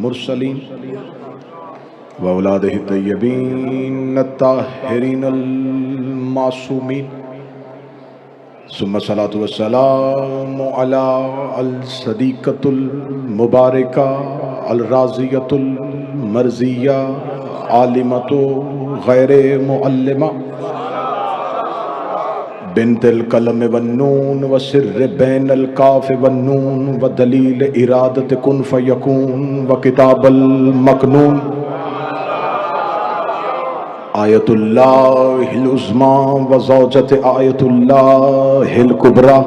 मुरसलीन व औलादिही तय्यबीन अत्ताहिरीन अल मासूमीन सुम्मा सलातु वस्सलामु अला अल सदीक़तुल मुबारका अल राज़ियतुल मर्ज़िया आलिमतु गैरे मुअल्लिमा बिन्तिल कलम वन्नून व सिर्र बैनल काफ वन्नून व दलील इरादत कुन फयकून व किताबल मकनून आयतुल्लाहिल उज़्मा व ज़ौजत आयतुल्लाहिल कुबरा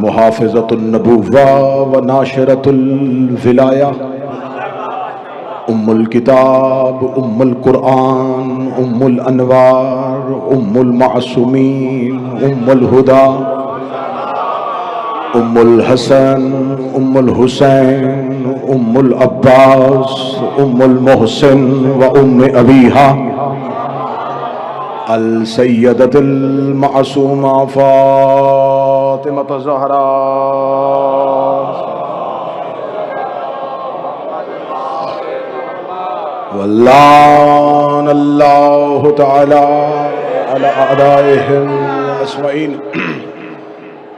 मुहाफ़िज़तुन नबुव्वा व नाशिरतुल विलाया उम्मुल किताब उम्मुल कुरआन उम्मुल अनवार उम्मुल मासूमीन उम्मुल हुदा उम्मुल हसन उम्मुल हुसैन उम्मुल अब्बास उम्मुल मोहसिन व उम्मे अबीहा अल सय्यदतुल मासूमा फातिमा ज़हरा वल्लान अल्लाहु तआला अला अदाइहिम अजमईन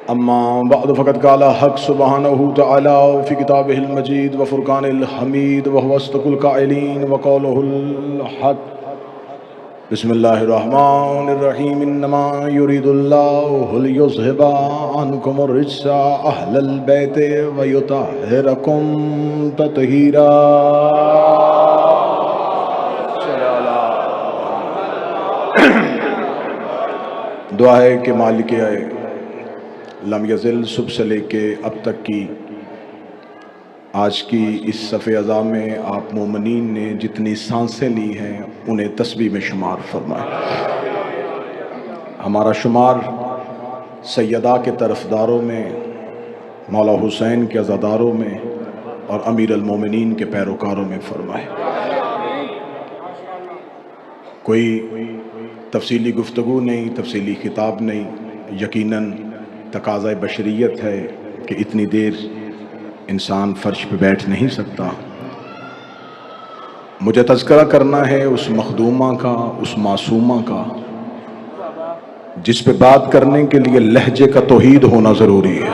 अम्मा बअद फ़क़द क़ाला हक़ सुब्हानहु तआला फ़ी किताबिहिल मजीद व फ़ुरक़ानिल हमीद व हुवा अस्दक़ुल क़ाइलीन व क़ौलुहुल हक़ बिस्मिल्लाहिर रहमानिर रहीम इन्नमा युरीदुल्लाहु लियुज़हिबा अन्कुमुर रिज्सा अहलल बैति व युतहिरकुम तत्हीरा। दुआ है कि मालिक लम यज़िल सुबह से लेके अब तक की आज की इस सफ़े अज़ा में आप मोमिनीन ने जितनी सांसें ली हैं उन्हें तस्बीह में शुमार फरमाए। हमारा शुमार सैयदा के तरफदारों में, मौला हुसैन के अज़ादारों में और अमीर अल मोमिनीन के पैरोकारों में फरमाए। कोई तफसीली गुफ्तगू नहीं, तफसीली खिताब नहीं, यकीनन तकाज़ा बशरियत है कि इतनी देर इंसान फ़र्श पे बैठ नहीं सकता। मुझे तज़किरा करना है उस मखदूमा का, उस मासूमा का जिस पे बात करने के लिए लहजे का तौहीद होना ज़रूरी है।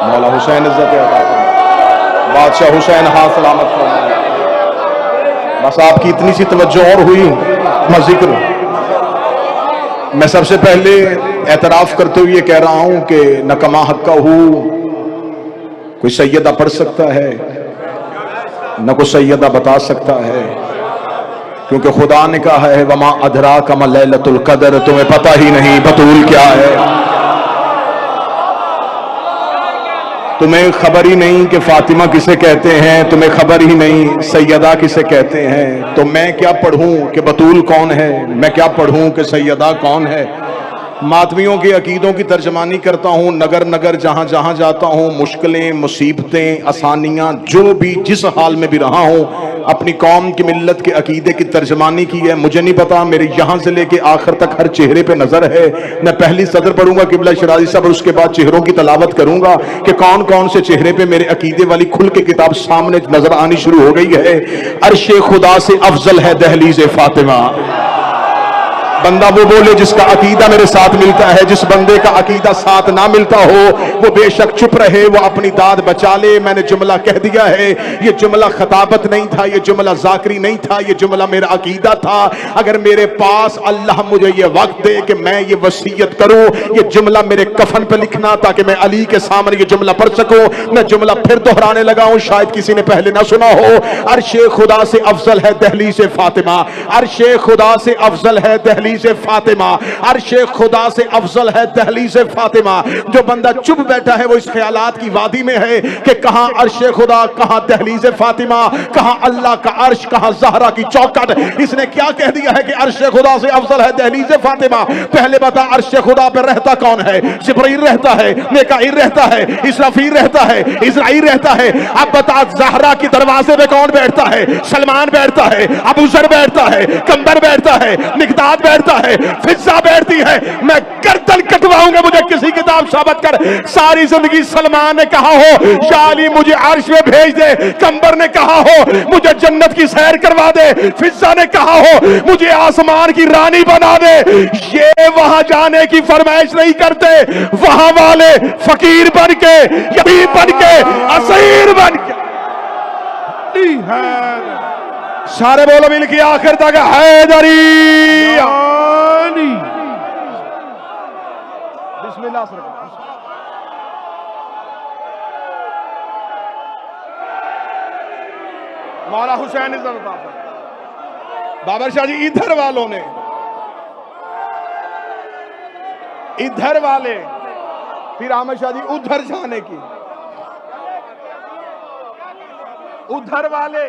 मौला हुसैन इज़्ज़त अता फरमाए, बादशाह हुसैन हाँ सलामत फरमाए। बस आपकी इतनी सी तवज्जो और हुई जिक्र। मैं सबसे पहले एतराफ़ करते हुए कह रहा हूं कि न कमा हक्का हूँ कोई सैयदा पढ़ सकता है, न कोई सैयदा बता सकता है, क्योंकि खुदा ने कहा है वमा अदरा कमा लैलतुल कदर, तुम्हें पता ही नहीं बतूल क्या है, तुम्हें खबर ही नहीं कि फातिमा किसे कहते हैं, तुम्हें खबर ही नहीं सैयदा किसे कहते हैं। तो मैं क्या पढ़ूं कि बतूल कौन है, मैं क्या पढ़ूं कि सैयदा कौन है। मातमियों के अकीदों की तर्जमानी करता हूँ, नगर नगर जहाँ जहाँ जाता हूँ, मुश्किलें मुसीबतें आसानियाँ जो भी जिस हाल में भी रहा हूँ, अपनी कौम की मिल्लत के अकीदे की तर्जमानी की है। मुझे नहीं पता, मेरे यहाँ से लेके आखिर तक हर चेहरे पे नजर है। मैं पहली सदर पढ़ूंगा किबला शिराजी साहब और उसके बाद चेहरों की तलावत करूंगा कि कौन कौन से चेहरे पे मेरे अकीदे वाली खुल के किताब सामने नजर आनी शुरू हो गई है। अर्शे खुदा से अफजल है दहलीज़े फातिमा। बंदा वो बोले जिसका अकीदा मेरे साथ मिलता है, जिस बंदे का अकीदा साथ ना मिलता हो वो बेशक चुप रहे, वो अपनी दाद बचा ले। मैंने जुमला कह दिया है, ये जुमला खताबत नहीं था, ये जुमला जाकरी नहीं था, ये जुमला मेरा अकीदा था। अगर मेरे पास अल्लाह मुझे ये वक्त दे कि मैं ये वसीयत करूं, ये जुमला मेरे कफन पे लिखना ताकि मैं अली के सामने ये जुमला पढ़ सकूं। मैं जुमला फिर दोहराने लगा हूं, शायद किसी ने पहले ना सुना हो। अर्शे खुदा से अफजल है दहलीज़े फातिमा, अर्शे खुदा से अफजल है दहलीज़े फातिमा, अर्शे खुदा से अफजल है दहलीज़े फातिमा। जो बंदा चुप बैठा है वो इस ख्यालात की वादी में है कि कहां अर्शे खुदा, कहां दहलीज़े फातिमा, कहां अल्लाह का अर्श, कहां ज़हरा की चौखट। इसने क्या कह दिया है कि अर्शे खुदा से अफजल है दहलीज़े फातिमा। पहले बता अर्शे खुदा पर रहता कौन है? जिब्रील रहता है, मिकाईल रहता है, इसराफील रहता है, इज़राइल रहता है। अब बता ज़हरा के दरवाजे पे कौन बैठता है? सलमान बैठता है, अबू ज़र बैठता है, कंबर बैठता है, मिकदाद बैठता है, फिज़ा बैठती है। मैं गर्दन कटवा करवाऊंगा मुझे किसी किताब साबित कर। सारी जिंदगी सलमान ने कहा हो या अली मुझे अर्श में भेज दे, कंबर ने कहा हो मुझे जन्नत की सैर करवा दे, फिजा ने कहा हो मुझे आसमान की रानी बना दे। ये वहां जाने की फरमाइश नहीं करते, वहां वाले फकीर बन के, यतीम बन के, असीर बन के सारे बोलो मिल के आखिर तक हैदरी। बिस्मिल्लाह सरकार। मौला हुसैन बाबर शाह जी इधर वालों ने, इधर वाले फिर अहमद शाह जी उधर जाने की, उधर वाले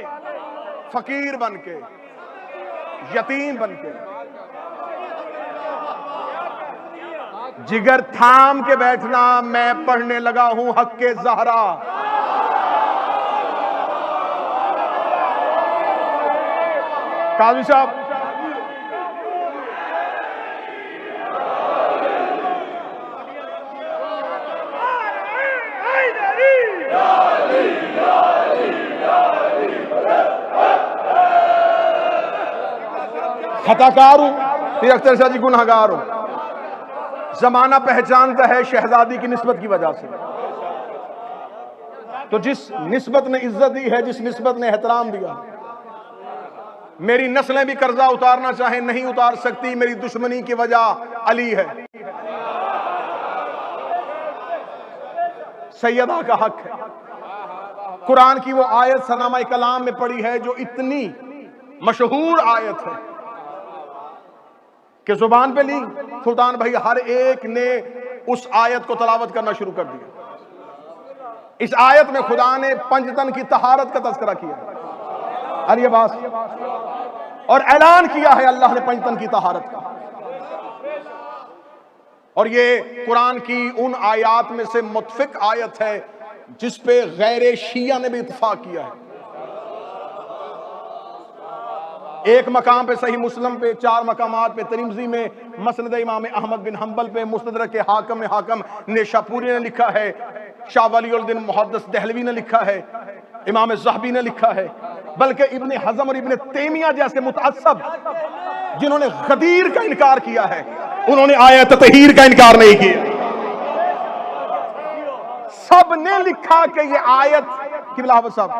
फकीर बन के, यतीम बन के, जिगर थाम के बैठना, मैं पढ़ने लगा हूं हक के ज़हरा। काजी साहब खताकार हूं, फिर अख्तर शाह जी गुनहगार हूं। जमाना पहचानता है शहजादी की निस्बत की वजह से, तो जिस निस्बत ने इज्जत दी है, जिस निस्बत ने एहतराम दिया, मेरी नस्लें भी कर्जा उतारना चाहे नहीं उतार सकती, मेरी दुश्मनी की वजह अली है। सैयदा का हक है। कुरान की वो आयत सनामा कलाम में पड़ी है जो इतनी मशहूर आयत है कि जुबान पे ली, सुल्तान भाई हर एक ने उस आयत को तलावत करना शुरू कर दिया। इस आयत में खुदा ने पंजतन की तहारत का तज़किरा किया, अरे बात, और ऐलान किया है अल्लाह ने पंजतन की तहारत का। और ये कुरान की उन आयात में से मुतफिक आयत है जिस पे गैर शिया ने भी इत्फाक किया है। एक मकाम पे सही मुस्लिम पे, 4 मकामात पे तिरमिज़ी में, मसनद इमाम अहमद बिन हम्बल पे, मुस्तदरक के हाकम नेशापुरी ने लिखा है, शाह वलीउद्दीन मुहद्दिस दहलवी ने लिखा है, इमाम ज़हबी ने लिखा है, बल्कि इब्ने हज़म और इब्ने तैमिया जैसे मुतअस्सब जिन्होंने गदीर का इनकार किया है, उन्होंने आयत तहीर का इनकार नहीं किया। सब ने लिखा कि ये आयत किबला साहब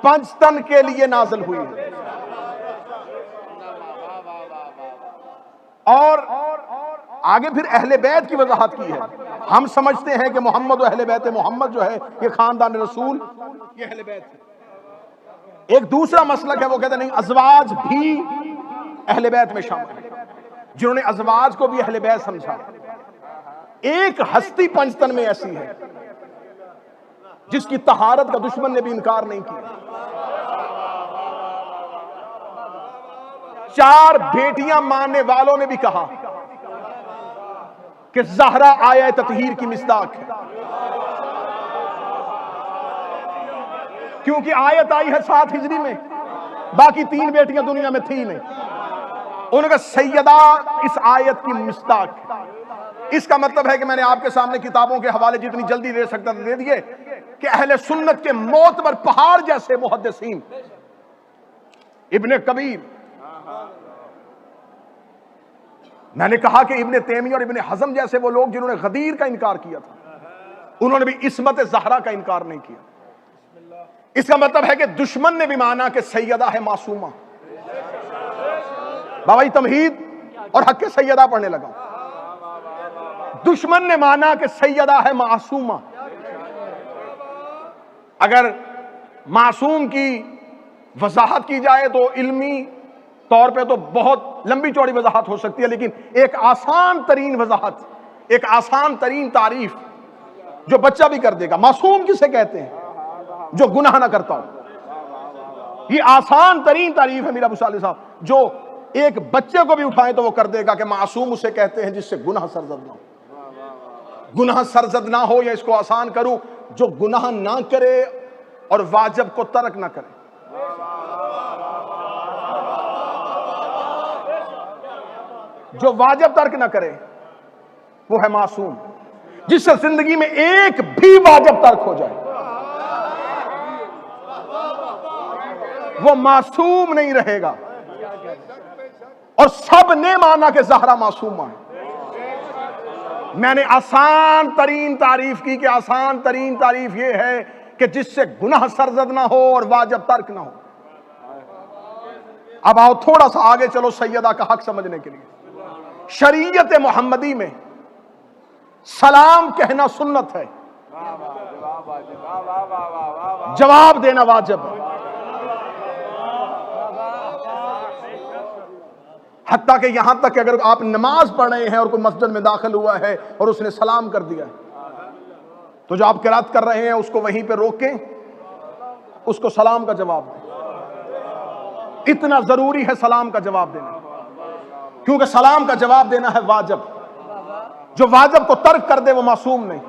पंजतन के लिए नाज़िल हुई है। और आगे फिर अहले बैत की वजाहत की है। हम समझते हैं कि मोहम्मद और अहले बैत मोहम्मद जो है ये खानदान रसूल, ये अहले बैत है। एक दूसरा मसलक है, वो कहते नहीं अज़वाज भी अहले बैत में शामिल है, जिन्होंने अज़वाज को भी अहले बैत समझा। एक हस्ती पंजतन में ऐसी है जिसकी तहारत का दुश्मन ने भी इनकार नहीं किया। 4 बेटियां मानने वालों ने भी कहा कि ज़हरा आया ततहीर की मिस्दाक है, क्योंकि आयत आई है 7 हिजरी में, बाकी 3 बेटियां दुनिया में थी नहीं। उनका सैयदा इस आयत की मिस्दाक है। इसका मतलब है कि मैंने आपके सामने किताबों के हवाले जितनी जल्दी दे सकता था दे दिए कि अहले सुन्नत के मोतबर पहाड़ जैसे मुहद्दिसीन, इब्ने कबीर, मैंने कहा कि इब्ने तैमिया और इब्ने हज़म जैसे वो लोग जिन्होंने गदीर का इनकार किया था, उन्होंने भी इस्मत ज़हरा का इनकार नहीं किया। इसका मतलब है कि दुश्मन ने भी माना कि सैयदा है मासूमा। बाबा जी तमहीद और हक के सैयदा पढ़ने लगा। दुश्मन ने माना कि सैयदा है मासूमा। अगर मासूम की वजाहत की जाए तो इल्मी तौर पे तो बहुत लंबी चौड़ी वजाहत हो सकती है, लेकिन एक आसान तरीन वजाहत, एक आसान तरीन तारीफ जो बच्चा भी कर देगा। मासूम किसे कहते हैं? जो गुनाह ना करता हो। ये आसान तरीन तारीफ है मीरा बुसाले साहब, जो एक बच्चे को भी उठाए तो वो कर देगा कि मासूम उसे कहते हैं जिससे गुनाह सरजद ना हो। गुनाह सरजद ना हो, या इसको आसान करूं, जो गुनाह ना करे और वाजिब को तर्क ना करे। जो वाजिब तर्क ना करे, वो है मासूम, जिससे जिंदगी में एक भी वाजिब तर्क हो जाए वो मासूम नहीं रहेगा। और सब ने माना कि ज़हरा मासूमा है। मैंने आसान तरीन तारीफ की कि आसान तरीन तारीफ यह है कि जिससे गुनाह सरजद ना हो और वाजिब तर्क ना हो। अब आओ थोड़ा सा आगे चलो सैयदा का हक समझने के लिए। शरीयत मोहम्मदी में सलाम कहना सुन्नत है, जवाब देना वाजिब है। हत्ता कि यहां तक कि अगर आप नमाज पढ़ रहे हैं और कोई मस्जिद में दाखिल हुआ है और उसने सलाम कर दिया तो जो आप किरात कर रहे हैं उसको वहीं पे रोकें, उसको सलाम का जवाब दें। इतना जरूरी है सलाम का जवाब देना, क्योंकि सलाम का जवाब देना है वाजिब। जो वाजिब को तर्क कर दे वो मासूम नहीं।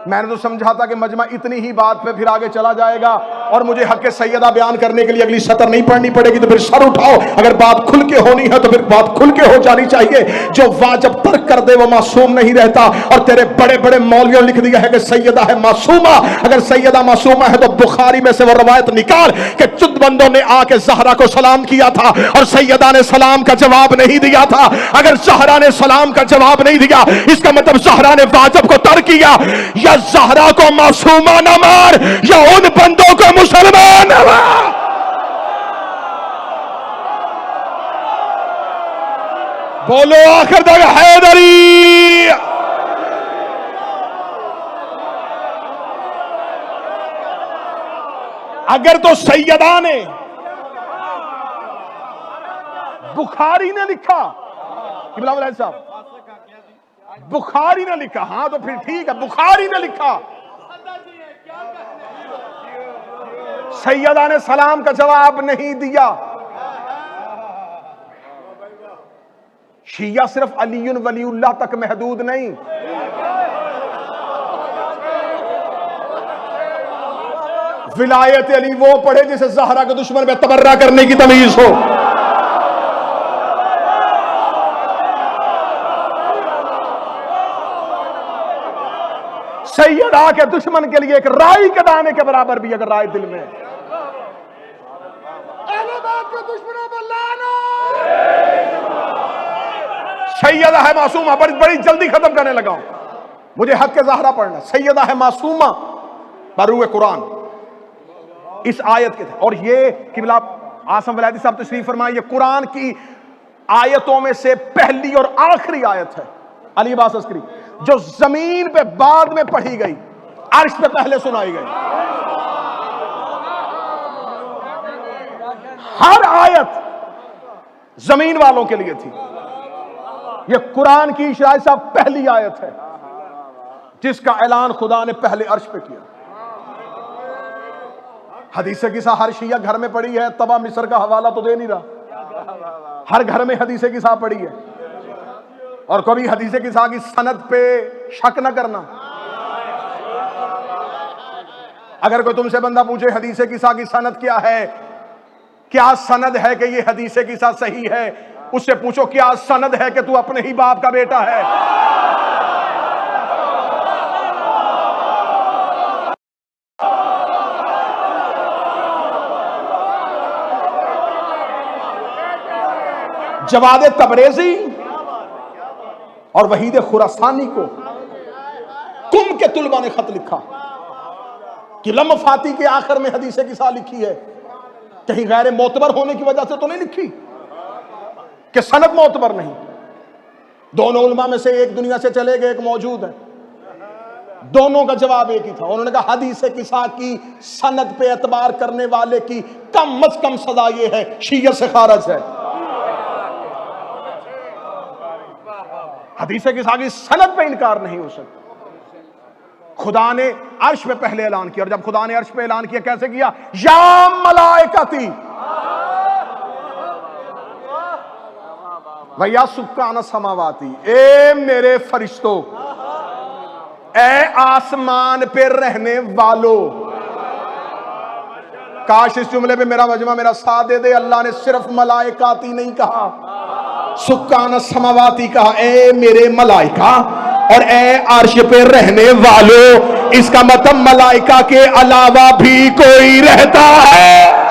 मैंने तो समझा था कि मजमा इतनी ही बात पे फिर आगे चला जाएगा और मुझे हक सैयदा बयान करने के लिए अगली सतर नहीं पढ़नी पड़ेगी, तो फिर सर उठाओ। अगर बात खुल के होनी है तो फिर बात खुल के हो जानी चाहिए। जो वाजिब तर्क कर दे वो मासूम नहीं रहता। और तेरे बड़े बड़े मौलवियों लिख दिया है कि सैयदा है मासूमा। अगर सैयदा मासूमा है तो बुखारी में से वो रवायत निकाल कि चुद बंदों ने आके ज़हरा को सलाम किया था और सैयदा ने सलाम का जवाब नहीं दिया था। अगर ज़हरा ने सलाम का जवाब नहीं दिया इसका मतलब ज़हरा ने वाजिब को तर्क किया। या ज़हरा को मासूमा न मार या उन बंदों को मुसलमान न मार। बोलो आखिर तक हैदरी। अगर तो सैयदा ने, बुखारी ने लिखा कि बिलावल साहब बुखारी ने लिखा, हाँ तो फिर ठीक है, बुखारी ने लिखा सैयदा ने सलाम का जवाब नहीं दिया। शिया सिर्फ अलीयुन वलीउल्लाह तक महदूद नहीं, विलायत अली वो पढ़े जिसे ज़हरा के दुश्मन में तबर्रा करने की तमीज हो। सैयदा के दुश्मन के लिए एक राई के दाने के बराबर भी अगर राय दिल में, अहले बैत के दुश्मनों पर लानत। सैयदा है मासूमा, बड़ी जल्दी खत्म करने लगा हूं, मुझे हक के ज़हरा पढ़ना। सैयदा है मासूमा बरूए कुरान इस आयत के थे। और ये किबला आसम वलायती साहब तशरीफ फरमाए, ये कुरान की आयतों में से पहली और आखिरी आयत है अली अब्बास अस्करी जो जमीन पे बाद में पढ़ी गई, अर्श पे पहले सुनाई गई। हर आयत जमीन वालों के लिए थी। यह कुरान की शायद साहब पहली आयत है जिसका ऐलान खुदा ने पहले अर्श पे किया। हदीसे किसा हर शिया घर में पड़ी है, तबा मिस्र का हवाला तो दे नहीं रहा। हर घर में हदीसे किसा पड़ी है और कभी हदीसे किसा की सनद पे शक न करना। अगर कोई तुमसे बंदा पूछे हदीसे किसा की सनद क्या है, क्या सनद है कि ये हदीसे किसा सही है, उससे पूछो क्या सनद है कि तू अपने ही बाप का बेटा है। जवाद तबरेजी और वहीद खुरासानी को कुम के तुलबा ने खत लिखा कि लम फाती के आखिर में हदीसे किसा लिखी है, कहीं गैर मोतबर होने की वजह से तो नहीं लिखी कि सनद मोतबर नहीं। दोनों उलमा में से एक दुनिया से चले गए, एक मौजूद है। दोनों का जवाब एक ही था। उन्होंने कहा हदीसे किसा की सनद पे एतबार करने वाले की कम अज कम सजा ये है शियत से खारज है। हदीसे किसा की सनद पे इनकार नहीं हो सकता। खुदा ने अर्श पे पहले ऐलान किया, और जब खुदा ने अर्श पे ऐलान किया कैसे किया, या मलाइकती भैया सुक्कान समावाती, ए मेरे फरिश्तों, ए आसमान पे रहने वालों। काश इस जुमले पे मेरा मजमा मेरा साथ दे दे। अल्लाह ने सिर्फ मलाइकाती नहीं कहा, सुक्कान समावाती कहा, ए मेरे मलाइका और ए अर्श पे रहने वालों। इसका मतलब मलाइका के अलावा भी कोई रहता है।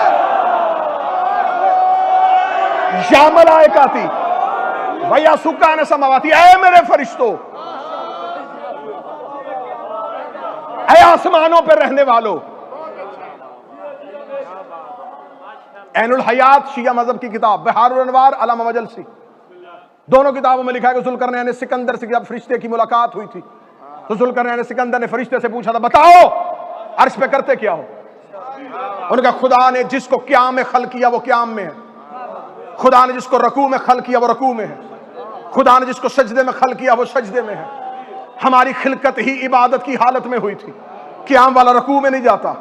या मलाइका थी भैया सुक्कान समावाती, ऐ मेरे फरिश्तों, ऐ आसमानों पर रहने वालों। ऐनुल हयात शिया मजहब की किताब, बहारुल अनवार अल्लामा मजलसी, दोनों किताबों में लिखा है कि जुल्करनैन ने सिकंदर से जब फरिश्ते की मुलाकात हुई थी तो जुल्करनैन ने सिकंदर ने फरिश्ते से पूछा था, बताओ अर्श पे करते क्या हो? उनका खुदा ने जिसको क़याम में खल किया वो क़याम में है, खुदा ने जिसको रकू में खल किया वो रकू में है, खुदा ने जिसको सजदे में खल किया वो सजदे में है। हमारी खिलकत ही इबादत की हालत में हुई थी। क़याम वाला रकू में नहीं जाता,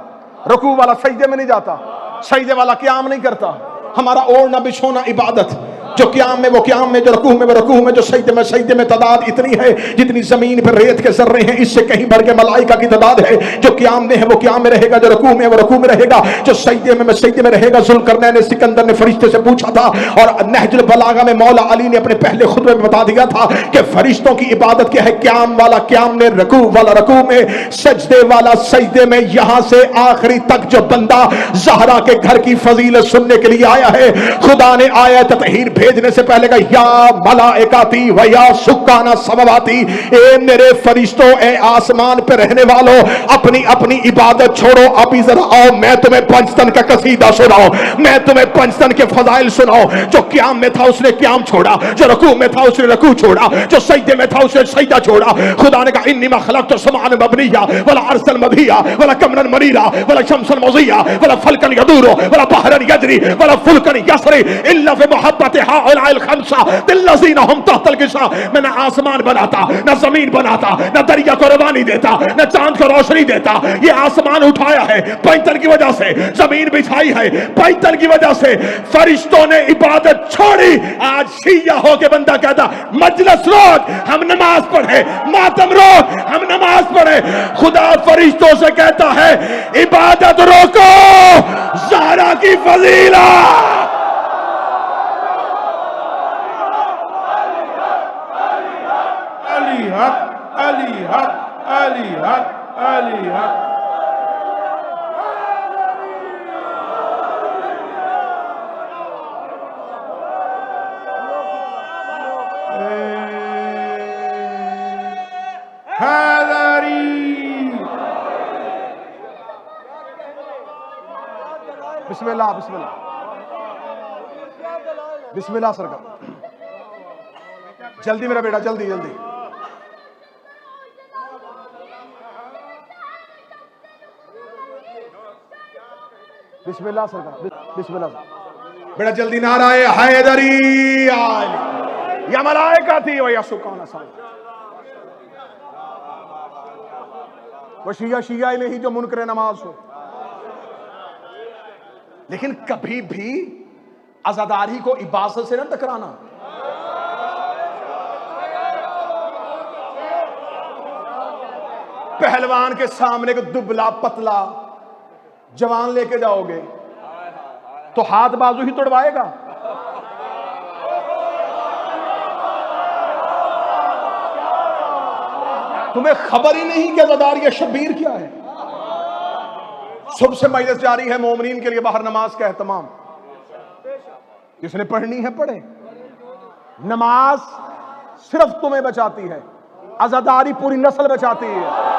रकू वाला सजदे में नहीं जाता, सजदे वाला क़याम नहीं करता। हमारा ओढ़ना बिछोना इबादत, जो क़याम में वो क़याम में, जो रकूह में वो रकूह में, जो सजदे में तादाद इतनी है जितनी जमीन पर रेत के जर्रे हैं, इससे कहीं भर के मलाइका की तादाद है। जो क़याम में है वो क़याम में रहेगा, जो रकूह में है वो रकूह में रहेगा, जो सजदे में सजदे में रहेगा। जुल्करनैन ने सिकंदर ने फरिश्ते से पूछा था, और नहजुल बलागा में मौला अली ने अपने पहले खुतबे में बता दिया था कि फरिश्तों की इबादत क्या है। क़याम वाला क़याम में, रकूह वाला रकूह में, सजदे वाला सजदे में। यहां से आखिरी तक जो बंदा ज़हरा के घर की फजीलत सुनने के लिए आया है, खुदा ने आयत ततहीर भेजने से पहले कहा, या मलाइकाती व या सुक्काना समावाती, ए मेरे फरिश्तों, ए आसमान पे रहने वालों, अपनी अपनी इबादत छोड़ो, अभी जरा आओ मैं तुम्हें पंचतन का कसीदा सुनाऊं, मैं तुम्हें पंचतन के फजाइल सुनाऊं। जो क़याम में था उसने क़याम छोड़ा, जो रकू में था उसने रकू छोड़ा, जो सजदे में था उसने सजदा छोड़ा। खुदा ने कहा, इन्नी मा खलक़तु समाअन मबनिया वला अर्सन मदिया वला कमरन मनीरा वला शमसन मुज़िया वला फल्कन यदूरु वला बहरन यजरी वला फुल्कन यसरी इल्ला फी मुहब्बति हाउलाइल खम्सा तिल्लज़ीना हुम तहतल किसा। मैं न आसमान बनाता, न जमीन बनाता, न दरिया को रवानी देता, न चांद को रोशनी देता। ये आसमान उठाया है पैंतन की वजह से, जमीन बिछाई है पैंतन की वजह से, फरिश्तों ने इबादत छोड़ी। आज शिया हो के बंदा कहता, मजलिस रोक हम नमाज पढ़े, मातम रोक हम नमाज पढ़े। खुदा फरिश्तों से कहता है, इबादत रोको, ज़हरा की फजीला। अली हक, अली हक, अली हक, अली हक। बिस्मिल्लाह बिस्मिल्लाह बिस्मिल्लाह सरकार, जल्दी मेरा बेटा, जल्दी जल्दी। बिस्मिल्लाह सरकार, बिस्मिल्लाह बेटा, जल्दी। नाराए हैदरी आली या मलाइका थी वो या सुकाना सा। वो शिया ही नहीं जो मुनकर नमाज हो, लेकिन कभी भी अज़ादारी को इबादत से न टकराना। पहलवान के सामने को दुबला पतला जवान लेके जाओगे तो हाथ बाजू ही तोड़वाएगा। तुम्हें खबर ही नहीं कि अज़ादारी या शब्बीर क्या है। सुबह से मजलिस जारी है, मोमिनीन के लिए बाहर नमाज का एहतमाम, जिसने पढ़नी है पढ़े। नमाज सिर्फ तुम्हें बचाती है, अज़ादारी पूरी नस्ल बचाती है।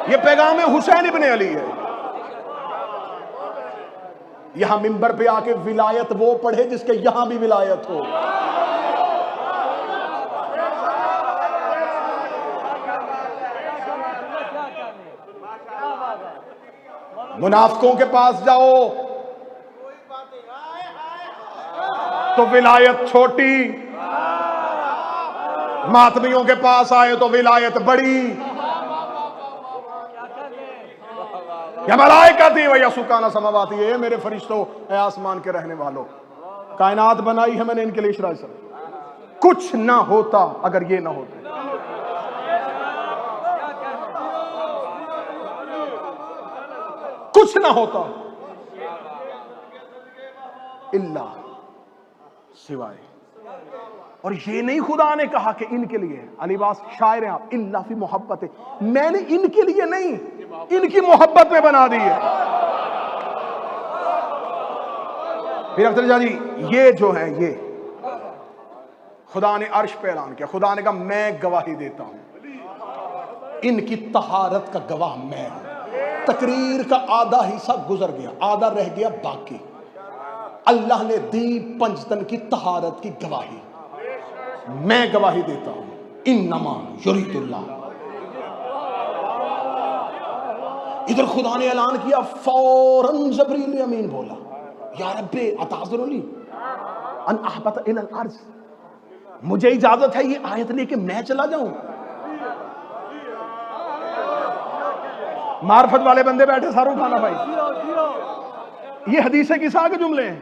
ये पैगाम हुसैन इब्ने अली है। यहां मिंबर पे आके विलायत वो पढ़े जिसके यहां भी विलायत हो। मुनाफिकों के पास जाओ तो विलायत छोटी, मातमियों के पास आए तो विलायत बड़ी। या मलाइका थी वह या सुकाना समावाती है, मेरे फरिश्तों, ए आसमान के रहने वालों, कायनात बनाई है मैंने इनके लिए इशरा से। कुछ ना होता अगर ये ना होते। कुछ ना होता इल्ला, सिवाय। और ये नहीं खुदा ने कहा कि इनके लिए, अलीबास शायर हैं आप, इल्ला फी मोहब्बत, मैंने इनके लिए नहीं, इनकी मोहब्बत में बना दी है। फिर अख्तर जी ये जो है, ये खुदा ने अर्श पे ऐलान किया, खुदा ने कहा मैं गवाही देता हूं, इनकी तहारत का गवाह मैं हूं। तकरीर का आधा हिस्सा गुजर गया, आधा रह गया बाकी। अल्लाह ने दी पंजतन की तहारत की गवाही, मैं गवाही देता हूं, इन्नमा युरीदुल्लाह। इधर खुदा ने ऐलान किया, फौरन जबरील अमीन बोला, या रब्बे अताज़ुरुली अन अहबत इलल अर्ज़, मुझे इजाजत है ये आयत लेके मैं चला जाऊं। मार्फत वाले बंदे बैठे सारू खाना भाई, ये हदीस किसा के जुमले हैं।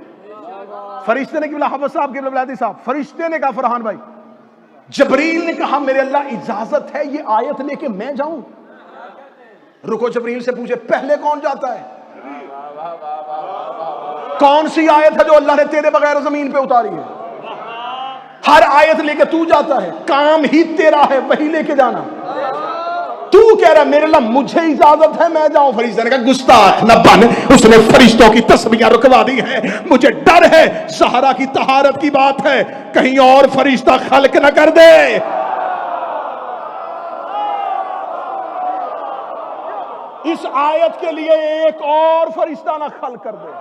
फरिश्ते ने किबला हफस साहब के बिलादी साहब, फरिश्ते ने कहा फरहान भाई, जबरील ने कहा मेरे अल्लाह इजाजत है ये आयत लेके मैं जाऊं। रुको, जबरील से पूछे पहले कौन जाता है? कौन सी आयत है जो अल्लाह ने तेरे बगैर जमीन पे उतारी है? हर आयत लेके तू जाता है, काम ही तेरा है, वही लेके जाना। तू कह रहा मेरे अल्लाह मुझे इजाजत है मैं जाऊं। फरिश्ते ने कहा गुस्ताख न बन, उसने फरिश्तों की तस्बीहें रुकवा दी है। मुझे डर है सहरा की तहारत की बात है, कहीं और फरिश्ता खल्क न कर दे। इस आयत के लिए एक और फरिश्ता ना खल्क कर दे।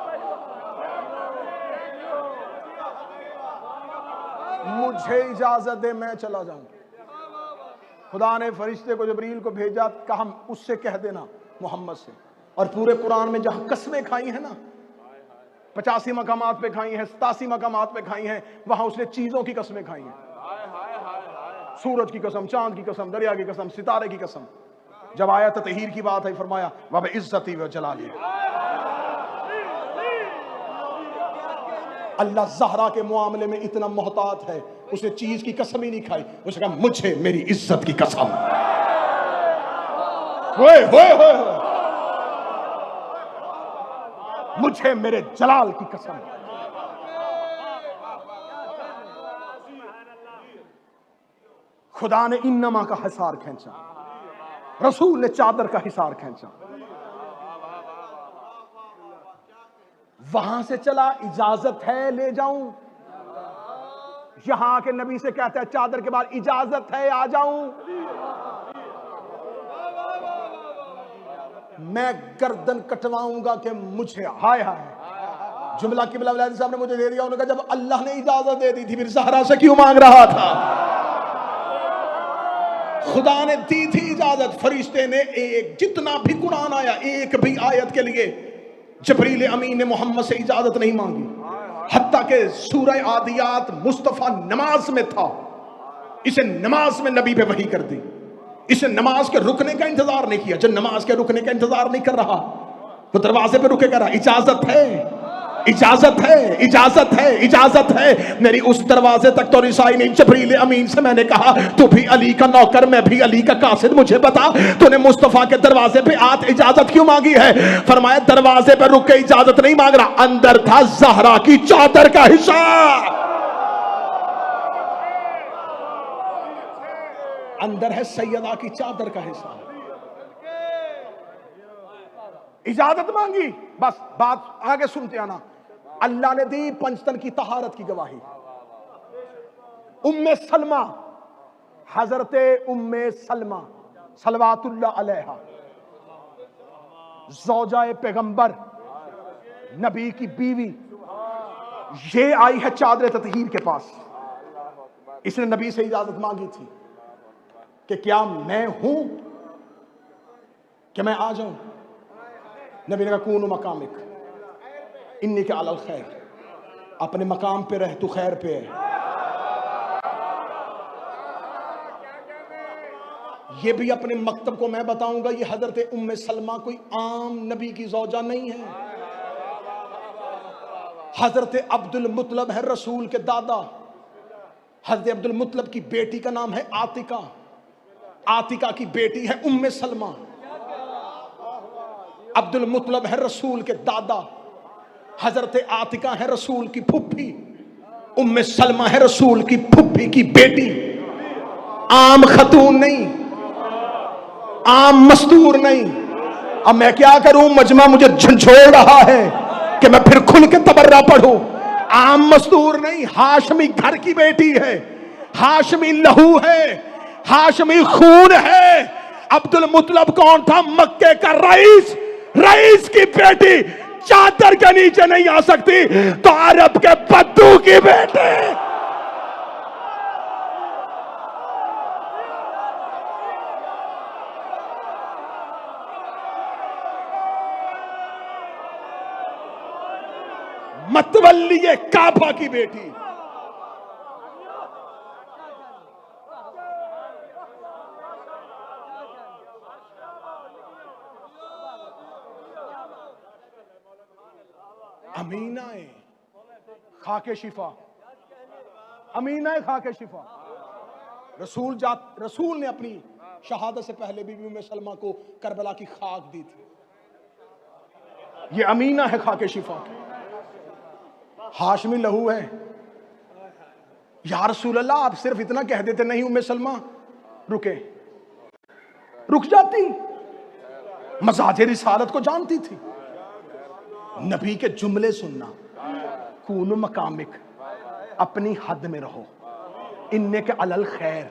मुझे इजाजत दे मैं चला जाऊं। खुदा ने फरिश्ते को जबरील को भेजा, कहा उससे कह देना मोहम्मद से। और पूरे कुरान में जहां कसमें खाई है ना, 85 मकामात पे खाई हैं, 87 मकामात पे खाई हैं, वहां उसने चीजों की कसमें खाई हैं। सूरज की कसम, चांद की कसम, दरिया की कसम, सितारे की कसम। जब आया तहीर की बात है, फरमाया वह इज्जती व जलाली। अल्लाह ज़हरा के मामले में इतना मोहतात है, उसने चीज की कसम ही नहीं खाई। उसने कहा मुझे मेरी इज्जत की कसम, मुझे मेरे जलाल की कसम। खुदा ने इन्नमा का हिसार खींचा, रसूल ने चादर का हिसार खींचा। वहां से चला, इजाजत है ले जाऊं। यहां के नबी से कहता है चादर के बाद इजाजत है आ जाऊं। मैं गर्दन कटवाऊंगा कि मुझे, हाय हाय, जुमला किबला वलादी साहब ने मुझे दे दिया। उन्होंने कहा जब अल्लाह ने इजाजत दे दी थी फिर ज़हरा से क्यों मांग रहा था? खुदा ने दी थी इजाजत। फरिश्ते ने एक, जितना भी कुरान आया, एक भी आयत के लिए जबरील अमीन ने मोहम्मद से इजाजत नहीं मांगी। हत्ता के सूरह आदियात मुस्तफा नमाज में था, इसे नमाज में नबी पे वही कर दी। इसे नमाज के रुकने का इंतजार नहीं किया। जब नमाज के रुकने का इंतजार नहीं कर रहा तो दरवाजे पे रुके करा, इजाजत है, इजाजत है, इजाजत है, इजाजत है। मेरी उस दरवाजे तक तो रिसाई नहीं। जबरील अमीन से मैंने कहा तू भी अली का नौकर, मैं भी अली का कासिद, मुझे बता तूने मुस्तफा के दरवाजे पे आत इजाजत क्यों मांगी है? फरमाया दरवाजे पे रुक के इजाजत नहीं मांग रहा, अंदर था ज़हरा की चादर का हिस्सा। अंदर है सैयदा की चादर का हिस्सा। इजाजत मांगी, बस बात आगे सुनते आना। अल्लाह ने दी पंचतन की तहारत की गवाही। उम्मे सलमा, हजरते उम्मे सलमा सलवातुल्लाह अलैहा, ज़ौजाए पैगंबर, नबी की बीवी, ये आई है चादर ततहीर के पास। इसने नबी से इजाजत मांगी थी कि क्या मैं हूं कि मैं आ जाऊं? नबी ने कहा कूनु मकामिक इन्नी के अलल खैर, अपने मकाम पे रह, तू खैर पे है। ये भी अपने मकतब को मैं बताऊंगा, ये हजरत उम्मे सलमा कोई आम नबी की ज़ौजा नहीं है। हजरत अब्दुल मुत्तलब है रसूल के दादा। हजरत अब्दुल मुत्तलब की बेटी का नाम है आतिका, आतिका की बेटी है उम्मे सलमा। अब्दुल मुत्तलब है रसूल के दादा। हजरत आतिका है रसूल की फुफ्फी, उम्मे सलमा है रसूल की फुफ्फी की बेटी, आम खतून नहीं, आम मस्तूर नहीं। अब मैं क्या करूं, मजमा मुझे झंझोड़ रहा है कि मैं फिर खुल के तबर्रा पढ़ूं। आम मस्तूर नहीं, हाशमी घर की बेटी है, हाशमी लहू है, हाशमी खून है। अब्दुल मुतलब कौन था? मक्के का रईस, रईस की बेटी चादर के नीचे नहीं आ सकती तो अरब के बद्दू की बेटी। मतवल्ली काबा की बेटी, अमीना खाके शिफा, अमीना खाके शिफा। रसूल ने अपनी शहादत से पहले बीबी उम्मे सलमा को करबला की खाक दी थी। ये अमीना है खाके शिफा, हाशमी लहू है। या रसूल अल्लाह, आप सिर्फ इतना कह देते नहीं उम्मे सलमा रुके, रुक जाती। मजाज रिसालत को जानती थी। नबी के जुमले सुनना, कून मकामिक, अपनी हद में रहो, इन्ने के अलल खैर,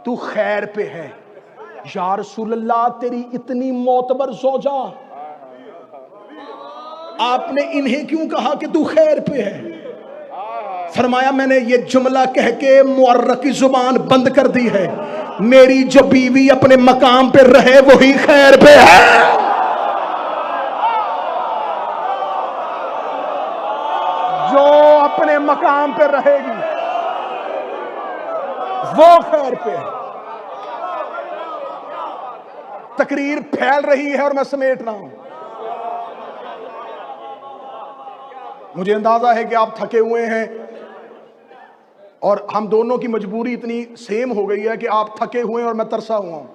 तू खैर पे है। या रसूल अल्लाह, तेरी इतनी मोतबर ज़ौजा, आपने इन्हें क्यों कहा कि तू खैर पे है? फरमाया मैंने ये जुमला कह के मुअर्रख की जुबान बंद कर दी है, मेरी जो बीवी अपने मकाम पे रहे वही खैर पे है। जो अपने मकाम पे रहेगी वो खैर पे है। तकरीर फैल रही है और मैं समेट रहा हूं। मुझे अंदाजा है कि आप थके हुए हैं और हम दोनों की मजबूरी इतनी सेम हो गई है कि आप थके हुए हैं और मैं तरसा हुआ हूं।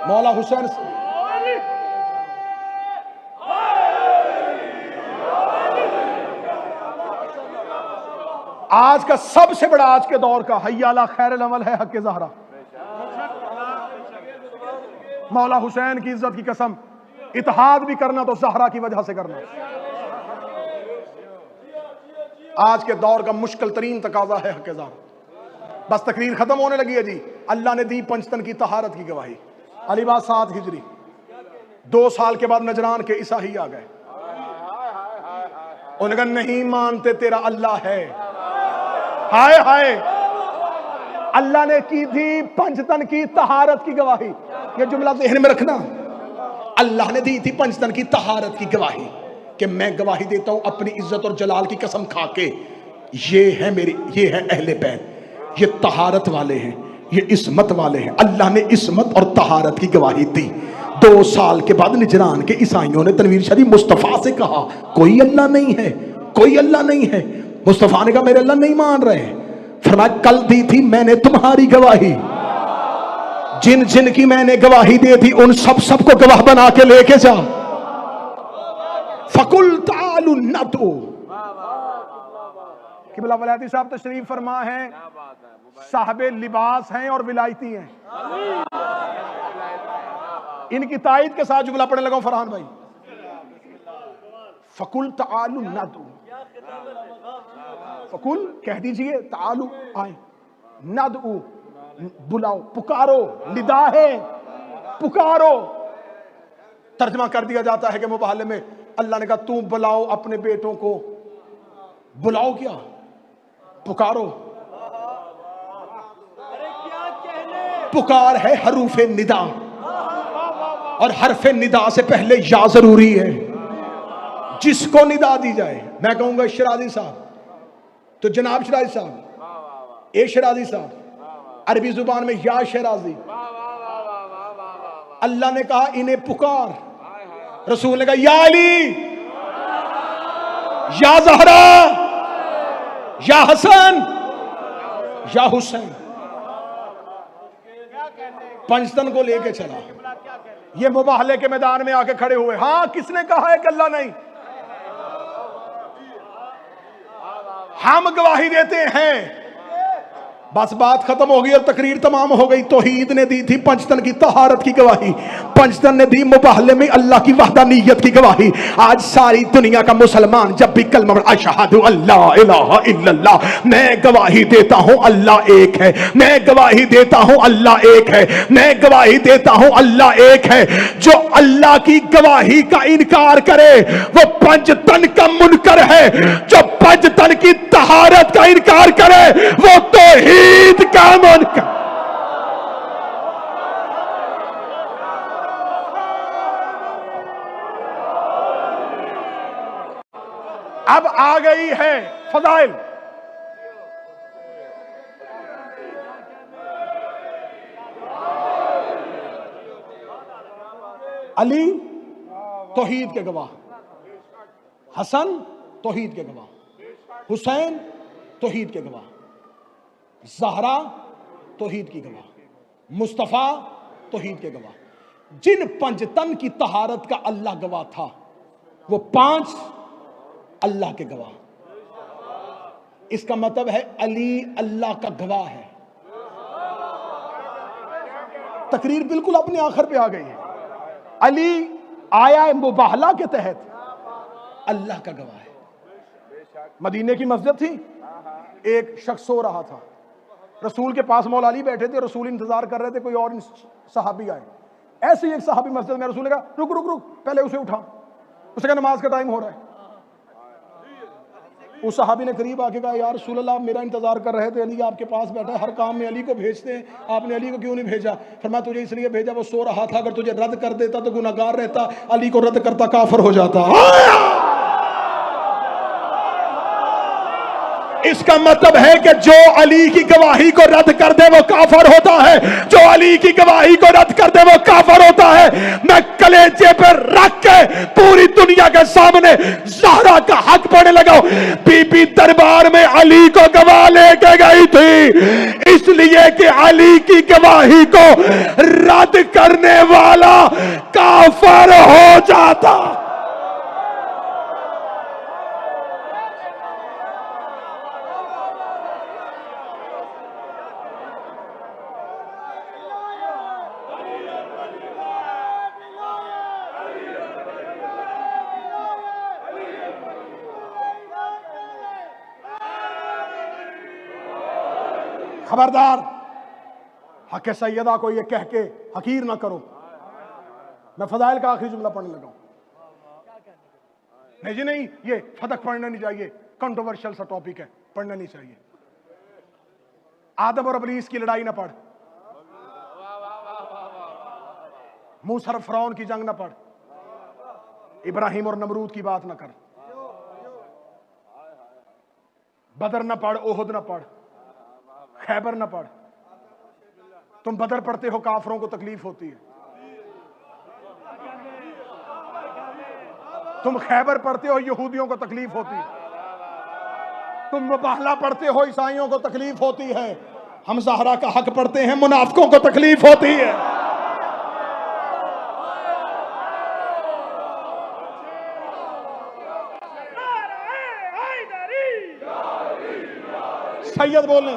मौला हुसैन आज का सबसे बड़ा, आज के दौर का हय्या अला खैरुल अमल है हक़ ज़हरा। मौला हुसैन की इज्जत की कसम, इत्तेहाद भी करना तो ज़हरा की वजह से करना। आज के दौर का मुश्किल तरीन तकाजा है हक़ ज़हरा। बस तकरीर खत्म होने लगी है जी। अल्लाह ने दी पंचतन की तहारत की गवाही। अलीबाद 7 हिजरी, 2 साल के बाद नजरान के ईसाई आ गए। उन्होंने कहा नहीं मानते तेरा अल्लाह है। हाय हाय, अल्लाह ने की थी पंचतन की तहारत की गवाही। ये जुमला ज़हन में रखना, अल्लाह ने दी थी पंचतन की तहारत की गवाही कि मैं गवाही देता हूं अपनी इज्जत और जलाल की कसम खा के, ये है मेरी, ये है अहले बैत, ये तहारत वाले हैं, ये इस्मत वाले हैं। अल्लाह ने इस्मत और तहारत की गवाही दी। 2 साल के बाद निजरान के ईसाइयों ने तनवीर शरीफ मुस्तफ़ा से कहा कोई अल्लाह नहीं है, कोई अल्लाह नहीं है। मुस्तफ़ा ने कहा मेरे अल्लाह नहीं मान रहे। फरमाया कल दी थी मैंने तुम्हारी गवाही, जिन जिन की मैंने गवाही दी थी उन सब सबको गवाह बना के लेके जा। फकुल तालु नदु, किबला वलायती साहब तशरीफ फरमा है, साहबे लिबास हैं और विलायती हैं। इनकी तायद के साथ जुमला पढ़ने लगा फरहान भाई। फकुल तालु नदु, फकुल कह दीजिए, तालु आए, नदु बुलाओ, पुकारो, निदा है पुकारो। तर्जमा कर दिया जाता है कि मुबाहले में अल्लाह ने कहा तू बुलाओ अपने बेटों को। बुलाओ क्या, पुकारो। पुकार है हरूफे निदा, और हरफे निदा से पहले या जरूरी है। जिसको निदा दी जाए, मैं कहूंगा शराजी साहब तो जनाब शराजी साहब, ए शराजी साहब, अरबी जुबान में या शराजी। अल्लाह ने कहा इन्हें पुकार, रसूल ने कहा या अली, या ज़हरा, या हसन। या हुसैन। पंचतन को लेके चला, ये मुबाहले के मैदान में आके खड़े हुए। हाँ, किसने कहा है कि अल्लाह नहीं? हम गवाही देते हैं, बस बात खत्म हो गई और तकरीर तमाम हो गई। तौहीद ने दी थी पंचतन की तहारत की गवाही, पंचतन ने दी मुबाहले में अल्लाह की वहदानियत की गवाही। आज सारी दुनिया का मुसलमान जब भी कलमा अशहदु अल्ला इलाहा इल्लल्लाह, मैं गवाही देता हूं अल्लाह एक है, मैं गवाही देता हूं अल्लाह एक है, मैं गवाही देता हूं अल्लाह एक है, जो अल्लाह की गवाही का इनकार करे वो पंचतन का मुनकर है, जो पंचतन की तहारत का इनकार करे वो तौहीद का मुनकर। अब आ गई है फजाइल। अली तौहीद के गवाह, हसन तौहीद के गवाह, हुसैन तौहीद के गवाह, ज़हरा तौहीद की गवाह, मुस्तफ़ा तौहीद के गवाह। जिन पंचतन की तहारत का अल्लाह गवाह था वो 5 अल्लाह के गवाह। इसका मतलब है अली अल्लाह का गवाह है। तकरीर बिल्कुल अपने आखिर पे आ गई है। अली आया मुबाहला के तहत अल्लाह का गवाह है। मदीने की मस्जिद थी, एक शख्स सो रहा था, रसूल के पास मौला अली बैठे थे, रसूल इंतजार कर रहे थे कोई और सहाबी आए। ऐसे ही एक सहाबी मस्जिद में, रसूल ने कहा रुक रुक रुक, पहले उसे उठा। उसने कहा नमाज का टाइम हो रहा है। उस सहाबी ने करीब आके कहा यार रसूल अल्लाह, आप मेरा इंतजार कर रहे थे, अली आपके पास बैठा है, हर काम में अली को भेजते हैं, आपने अली को क्यों नहीं भेजा? फरमाया तुझे इसलिए भेजा, वो सो रहा था, अगर तुझे रद्द कर देता तो गुनाहगार रहता, अली को रद्द करता काफिर हो जाता। इसका मतलब है कि जो अली की गवाही को रद्द कर दे वो काफिर होता है, जो अली की गवाही को रद्द कर दे वो काफिर होता है। मैं कलेजे पर रख के पूरी दुनिया के सामने ज़हरा का हक पढ़ने लगा। बीबी दरबार में अली को गवाह लेके गई थी इसलिए कि अली की गवाही को रद्द करने वाला काफिर हो जाता। खबरदार, हक सैयदा को ये कह के हकीर ना करो। मैं फजाइल का आखिरी जुमला पढ़ने लगा। नहीं जी नहीं, ये फतक पढ़ना नहीं चाहिए, कंट्रोवर्शियल सा टॉपिक है, पढ़ना नहीं चाहिए। आदम और इब्लीस की लड़ाई ना पढ़, मूसा और फिरौन की जंग ना पढ़, इब्राहिम और नमरूद की बात ना कर, बदर ना पढ़, ओहद ना पढ़, खैबर ना पढ़। तुम बदर पढ़ते हो, काफरों को तकलीफ होती है। तुम खैबर पढ़ते हो, यहूदियों को तकलीफ होती है। तुम मुबाहला पढ़ते हो, ईसाइयों को तकलीफ होती है। हम ज़हरा का हक पढ़ते हैं, मुनाफिकों को तकलीफ होती है। सैयद बोलने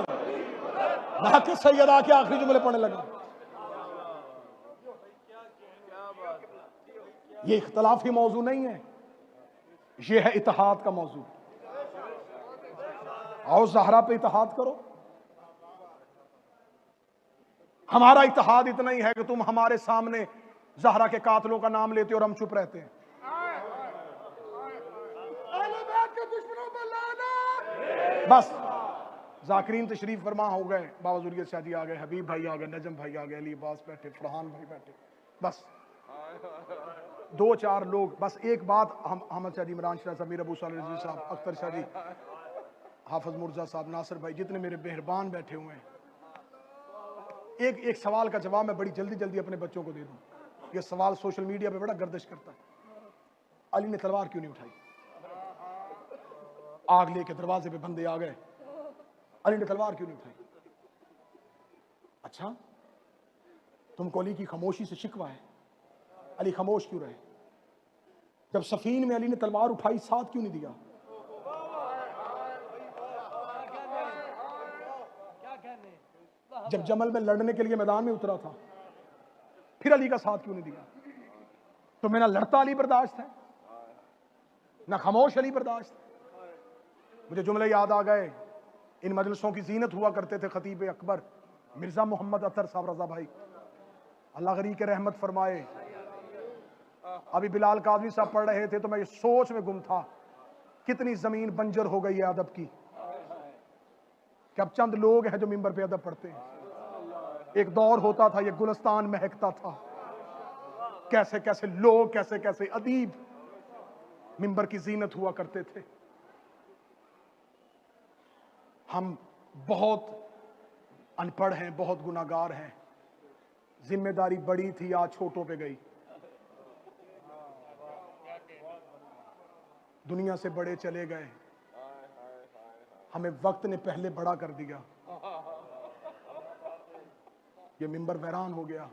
हक सैयदा के आखिरी जुमले पढ़ने लगा। ये इख्तलाफी मौजू नहीं है, ये है इत्तेहाद का मौजू। आओ ज़हरा पे इत्तेहाद करो। हमारा इत्तेहाद इतना ही है कि तुम हमारे सामने ज़हरा के कातलों का नाम लेते हो और हम चुप रहते हैं। बस जाकिरीन तशरीफ फरमा हो गए, बाबा ज़ुरियत शाह जी आ गए, हबीब भाई आ गए, नजम भाई आ गए, अली अब्बास बैठे, फरहान भाई बैठे। बस 2-4 लोग। बस एक बात, हम अहमद शाह जी, इमरान शाह साहब, मीर अबू सालिह रज़वी साहब, अख्तर शाह जी, हाफिज मुर्जा साहब, नासिर भाई, जितने मेरे मेहरबान बैठे हुए हैं, एक सवाल का जवाब मैं बड़ी जल्दी जल्दी अपने बच्चों को दे दूं। ये सवाल सोशल मीडिया पे बड़ा गर्दिश करता है। अली ने तलवार क्यों नहीं उठाई? आग लेके दरवाजे पे बंदे आ गए, अली ने तलवार क्यों नहीं उठाई? अच्छा, तुमको अली की खामोशी से शिकवा है? अली खामोश क्यों रहे? जब सफीन में अली ने तलवार उठाई, साथ क्यों नहीं दिया? जब जमल में लड़ने के लिए मैदान में उतरा था, फिर अली का साथ क्यों नहीं दिया? तो मेरा लड़ता अली बर्दाश्त है, ना खामोश अली बर्दाश्त। मुझे जुमले याद आ गए, इन मजलिसों की जीनत हुआ करते थे खतीब अकबर मिर्जा मोहम्मद अतर साहब रजा भाई, अल्लाह गरी के रहमत फरमाए। अभी बिलाल काज़मी साहब पढ़ रहे थे तो मैं ये सोच में गुम था, कितनी जमीन बंजर हो गई है अदब की, कि अब चंद लोग हैं जो मिंबर पे अदब पढ़ते हैं। एक दौर होता था, ये गुलस्तान महकता था, कैसे कैसे लोग, कैसे कैसे अदीब मिंबर की जीनत हुआ करते थे। हम बहुत अनपढ़ हैं, बहुत गुनाहगार हैं, जिम्मेदारी बड़ी थी, आज छोटों पे गई। दुनिया से बड़े चले गए, हमें वक्त ने पहले बड़ा कर दिया, ये मिंबर वैरान हो गया।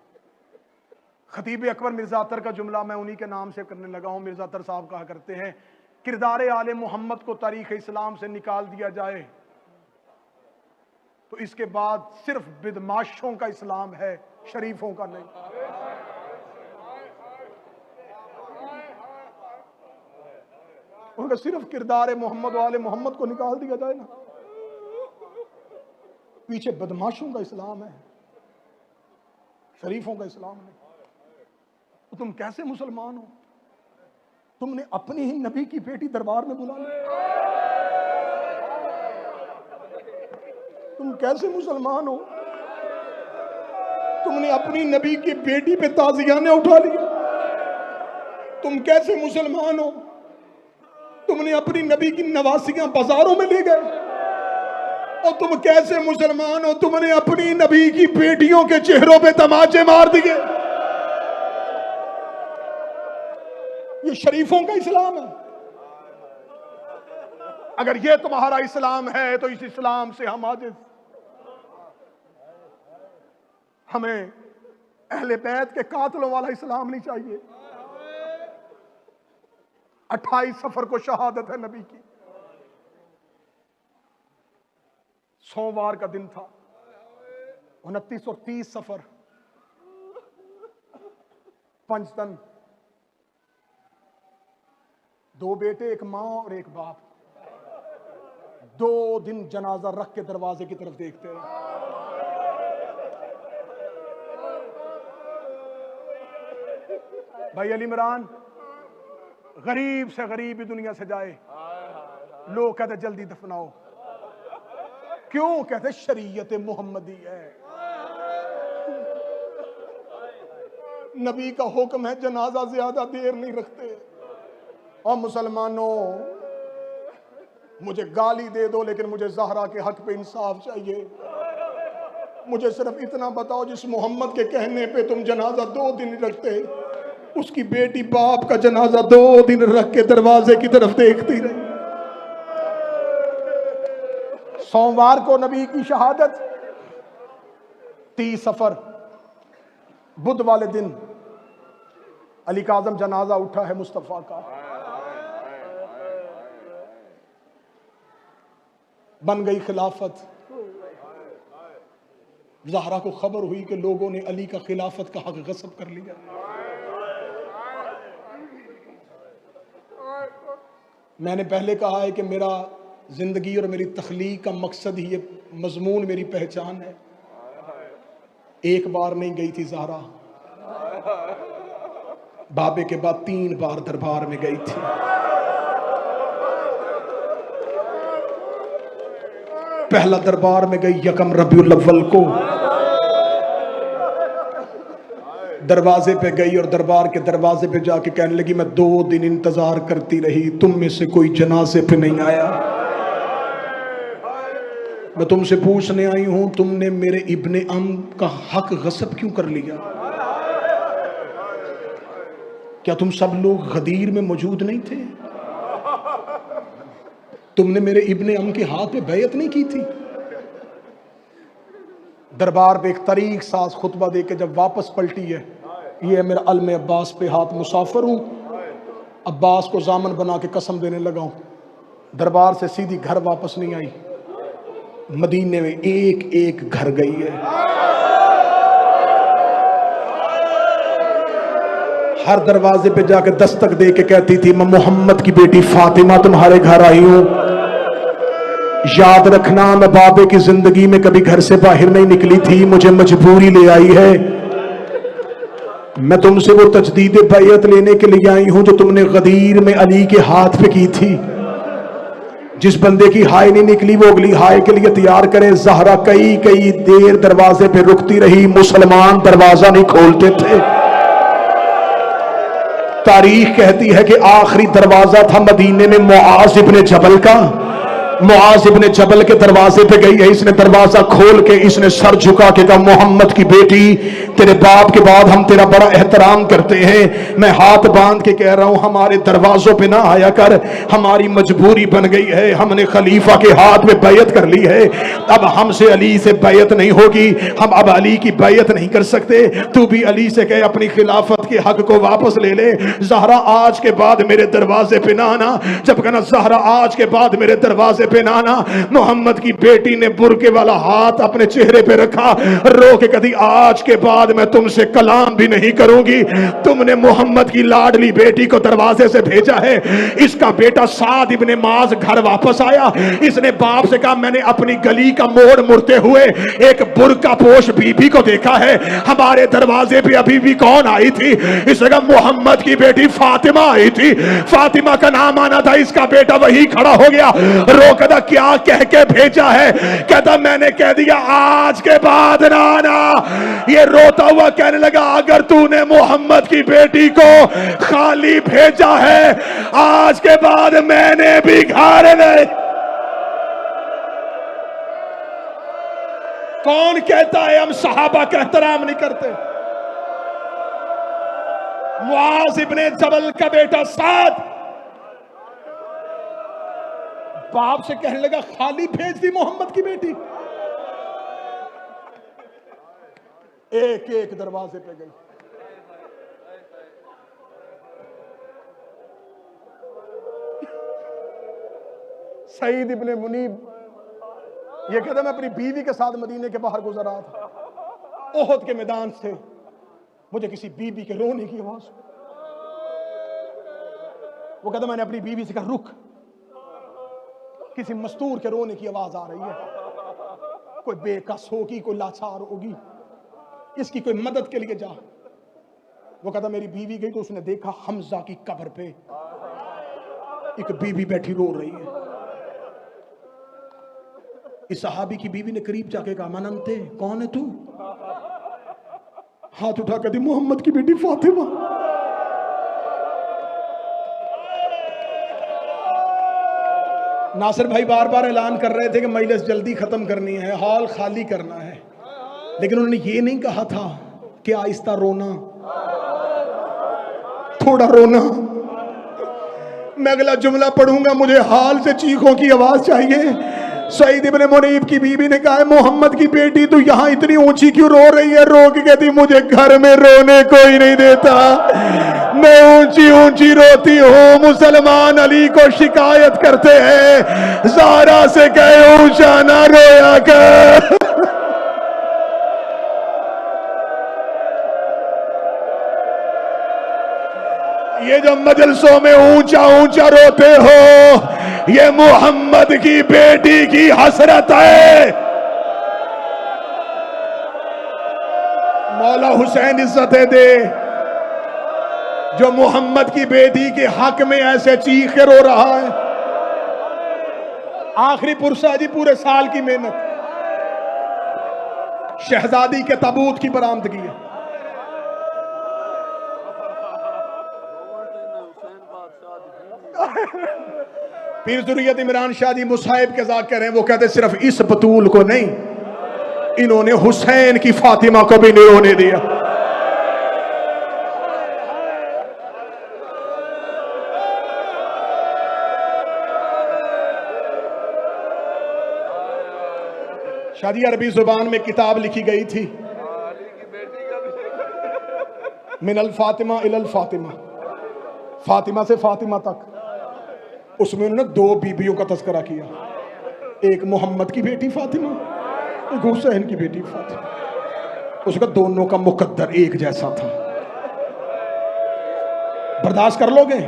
खतीब अकबर मिर्जा अतर का जुमला मैं उन्हीं के नाम से करने लगा हूं। मिर्जा अतर साहब कहा करते हैं, किरदार आले मोहम्मद को तारीख इस्लाम से निकाल दिया जाए तो इसके बाद सिर्फ बिदमाशों का इस्लाम है, शरीफों का नहीं। उनका सिर्फ किरदार मोहम्मद वाले मोहम्मद को निकाल दिया जाए ना, पीछे बदमाशों का इस्लाम है, शरीफों का इस्लाम नहीं। तो तुम कैसे मुसलमान हो? तुमने अपनी ही नबी की बेटी दरबार में बुला ली। तुम कैसे मुसलमान हो? तुमने अपनी नबी की बेटी पे ताजियाने उठा लिया। तुम कैसे मुसलमान हो? तुमने अपनी नबी की नवासियां बाजारों में ले गए। और तुम कैसे मुसलमान हो? तुमने अपनी नबी की बेटियों के चेहरों पे तमाचे मार दिए। ये शरीफों का इस्लाम है। अगर ये तुम्हारा इस्लाम है तो इस इस्लाम से हम आजिज। हमें अहले बैत के कातलों वाला इस्लाम नहीं चाहिए। 28 सफर को शहादत है नबी की। सोमवार का दिन था, 29 और 30 सफर, पंचतन, 2 बेटे, एक मां और एक बाप, 2 दिन जनाजा रख के दरवाजे की तरफ देखते रहे। भाई अली इमरान गरीब से गरीब ही दुनिया से जाए, लोग कहते जल्दी दफनाओ। क्यों? कहते शरीयत मोहम्मदी है, नबी का हुक्म है, जनाजा ज्यादा देर नहीं रखते। और मुसलमानों, मुझे गाली दे दो लेकिन मुझे ज़हरा के हक पे इंसाफ चाहिए। मुझे सिर्फ इतना बताओ, जिस मोहम्मद के कहने पे तुम जनाजा 2 दिन रखते, उसकी बेटी बाप का जनाजा 2 दिन रख के दरवाजे की तरफ देखती रही। सोमवार को नबी की शहादत, 30 सफर, बुध वाले दिन अली काज़म जनाजा उठा है मुस्तफ़ा का। बन गई खिलाफत। ज़हरा को खबर हुई कि लोगों ने अली का खिलाफत का हक गस्ब कर लिया। मैंने पहले कहा है कि मेरा जिंदगी और मेरी तख्लीक का मकसद ही ये मजमून मेरी पहचान है। एक बार नहीं गई थी ज़हरा, बाबे के बाद 3 बार दरबार में गई थी। पहला दरबार में गई यकम रबीउल अव्वल को, दरवाजे पे गई और दरबार के दरवाजे पे जाके कहने लगी, मैं 2 दिन इंतजार करती रही, तुम में से कोई जनाजे पे नहीं आया। मैं तुमसे पूछने आई हूं, तुमने मेरे इब्ने अम का हक गस्ब क्यों कर लिया? क्या तुम सब लोग गदीर में मौजूद नहीं थे? तुमने मेरे इब्ने अम के हाथ पे बैयत नहीं की थी? दरबार पे एक तरीक साज खुतबा दे के जब वापस पलटी है, ये मेरा अलम अब्बास पे हाथ, मुसाफिर हूँ, अब्बास को जामन बना के कसम देने लगा हूँ। दरबार से सीधी घर वापस नहीं आई, मदीने में एक एक घर गई है। हर दरवाजे पे जाके दस्तक दे के कहती थी, मैं मोहम्मद की बेटी फातिमा तुम्हारे घर आई हूं। याद रखना, मैं बाबे की जिंदगी में कभी घर से बाहर नहीं निकली थी, मुझे मजबूरी ले आई है। मैं तुमसे वो तजदीद बैयत लेने के लिए आई हूं जो तुमने गदीर में अली के हाथ पे की थी। जिस बंदे की हाय नहीं निकली वो अगली हाय के लिए तैयार करे। ज़हरा कई कई देर दरवाजे पे रुकती रही, मुसलमान दरवाजा नहीं खोलते थे। तारीख कहती है कि आखिरी दरवाजा था मदीने में मुआज इब्ने जबल का। मुआज इब्ने जबल के दरवाजे पे गई है, इसने दरवाजा खोल के इसने सर झुका के कहा, मोहम्मद की बेटी, तेरे बाप के बाद हम तेरा बड़ा एहतराम करते हैं। मैं हाथ बांध के कह रहा हूं, हमारे दरवाजों पे ना आया कर, हमारी मजबूरी बन गई है। हमने खलीफा के हाथ में बैयत कर ली है, अब हमसे अली से बैयत नहीं होगी, हम अब अली की बैयत नहीं कर सकते। तू भी अली से कहे अपनी खिलाफत के हक को वापस ले ले। ज़हरा आज के बाद मेरे दरवाजे पे ना आना। जब कहना ज़हरा आज के बाद मेरे दरवाजे पे ना आना, मोहम्मद की बेटी ने बुरके वाला हाथ अपने चेहरे पे रखा, रो के कभी आज के बाद मैं तुमसे कलाम भी नहीं करूंगी। तुमने मोहम्मद की लाडली बेटी को दरवाजे से भेजा है। इसका बेटा साद इब्ने माज घर वापस आया, इसने बाप से कहा, मैंने अपनी गली का मोड़ मुड़ते हुए एक बुरका पोश बीबी को देखा है। हमारे दरवाजे पे अभी भी कौन आई थी? इस जगह मोहम्मद की बेटी फातिमा आई थी। फातिमा का नाम आना था, इसका बेटा वही खड़ा हो गया, रो कहता क्या कह के भेजा है? कहता मैंने कह दिया आज के बाद ना आना। ये रोता हुआ कहने लगा, अगर तूने मोहम्मद की बेटी को खाली भेजा है, आज के बाद मैंने भी घर नहीं। कौन कहता है हम सहाबा का एहतराम नहीं करते? मुआज इब्ने जबल का बेटा साद बाप से कहने लगा, खाली भेज दी मोहम्मद की बेटी। एक एक दरवाजे पे गई। सईद इब्ने मुनीब ये कहता, मैं अपनी बीवी के साथ मदीने के बाहर गुजर रहा था, ओहद के मैदान से मुझे किसी बीवी के रोने की आवाज। वो कहता, मैंने अपनी बीवी से कहा, रुक, किसी मस्तूर के रोने की आवाज आ रही है, कोई बेकस होगी, कोई लाचार होगी, इसकी कोई मदद के लिए जा। वो कहता, मेरी बीवी गई तो उसने देखा हमजा की कब्र पे एक बीवी बैठी रो रही है। इस सहाबी की बीवी ने करीब जाके कहा, मनंते, कौन है तू? हाथ उठा कर दी, मोहम्मद की बेटी फातिमा। नासिर भाई बार बार ऐलान कर रहे थे कि मजलिस जल्दी खत्म करनी है, हॉल खाली करना है, लेकिन उन्होंने ये नहीं कहा था कि आहिस्ता रोना, थोड़ा रोना। मैं अगला जुमला पढ़ूंगा, मुझे हाल से चीखों की आवाज चाहिए। सईद इब्ने मुनीब की बीबी ने कहा, मोहम्मद की बेटी तू यहाँ इतनी ऊंची क्यों रो रही है? रो के कहती, मुझे घर में रोने कोई नहीं देता, मैं ऊंची ऊंची रोती हूँ। मुसलमान अली को शिकायत करते हैं, ज़हरा से कहे ऊंचा ना रोया कर। ये जो मजलसों में ऊंचा ऊंचा रोते हो, ये मोहम्मद की बेटी की हसरत है। मौला हुसैन इज्जतें दे, जो मोहम्मद की बेटी के हक में ऐसे चीख के रो रहा है। आखिरी पुरसा जी, पूरे साल की मेहनत शहजादी के ताबूत की बरामदगी है। पीर ज़ुर्रियत इमरान शाह जी मुसाहिब के ज़ाकिर हैं, वो कहते सिर्फ इस बतूल को नहीं, इन्होंने हुसैन की फातिमा को भी नहीं रोने दिया। शादी अरबी जुबान में किताब लिखी गई थी, मिनल फातिमा इलल फातिमा, फातिमा से फातिमा तक। उसमें उन्होंने 2 बीबियों का तस्करा किया, एक मोहम्मद की बेटी फातिमा, एक हुसैन की बेटी फातिमा। उसका दोनों का मुकद्दर एक जैसा था। बर्दाश्त कर लोगे?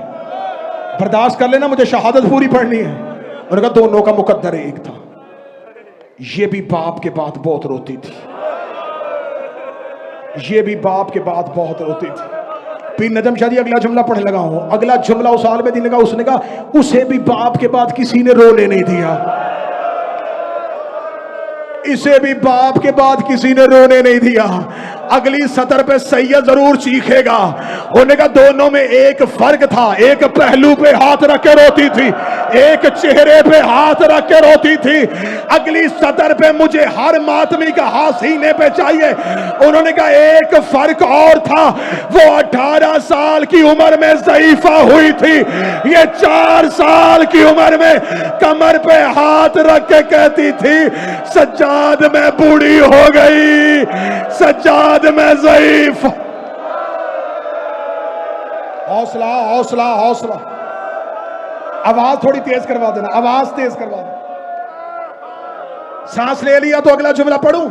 बर्दाश्त कर लेना, मुझे शहादत पूरी पढ़नी है। उनका दोनों का मुकद्दर एक था। ये भी बाप के बाद बहुत रोती थी, ये भी बाप के बाद बहुत रोती थी। पीर नजम शाह जी अगला जुमला पढ़ने लगा हूं। अगला जुमला उस आलिम दीन का, उसने कहा उसे भी बाप के बाद किसी ने रोने नहीं दिया, इसे भी बाप के बाद किसी ने रोने नहीं दिया। अगली सतर पे सैयद जरूर चीखेगा। होने का दोनों में एक फर्क था, एक पहलू पे हाथ रख के रोती थी, एक चेहरे पे हाथ रख के रोती थी। अगली सतर पे मुझे हर मातमी का हाथ सीने पे चाहिए। उन्होंने कहा एक फर्क और था, वो 18 साल की उम्र में ज़ईफा हुई थी, ये 4 साल की उम्र में कमर पे हाथ रख के कहती थी सज्जाद मैं बूढ़ी हो गई, सज्जाद मैं ज़ईफ। हौसला हौसला हौसला। आवाज थोड़ी तेज करवा देना, आवाज तेज करवा देना। सांस ले लिया तो अगला जुमला पढ़ूं,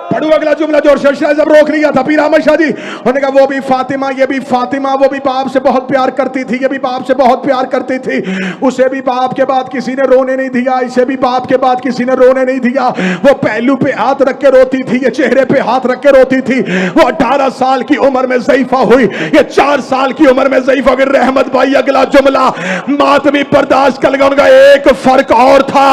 पढ़ूं अगला जुमला जो जब रोक लिया था पीर अहमद शाह जी। उन्होंने कहा वो भी फातिमा, ये भी फातिमा, वो भी बाप से बहुत प्यार करती थी, ये भी बाप से बहुत प्यार करती थी। उसे भी बाप के बाद किसी ने रोने नहीं दिया, इसे भी बाप के बाद किसी ने रोने नहीं दिया। वो पहलू पे हाथ रख के रोती थी, ये चेहरे पे हाथ रख के रोती थी। वो 18 साल की उम्र में ज़ईफा हुई, ये 4 साल की उम्र में ज़ईफा हुई। रहमत भाई अगला जुमला मातमी बर्दाश्त कर लगा। उनका एक फर्क और था,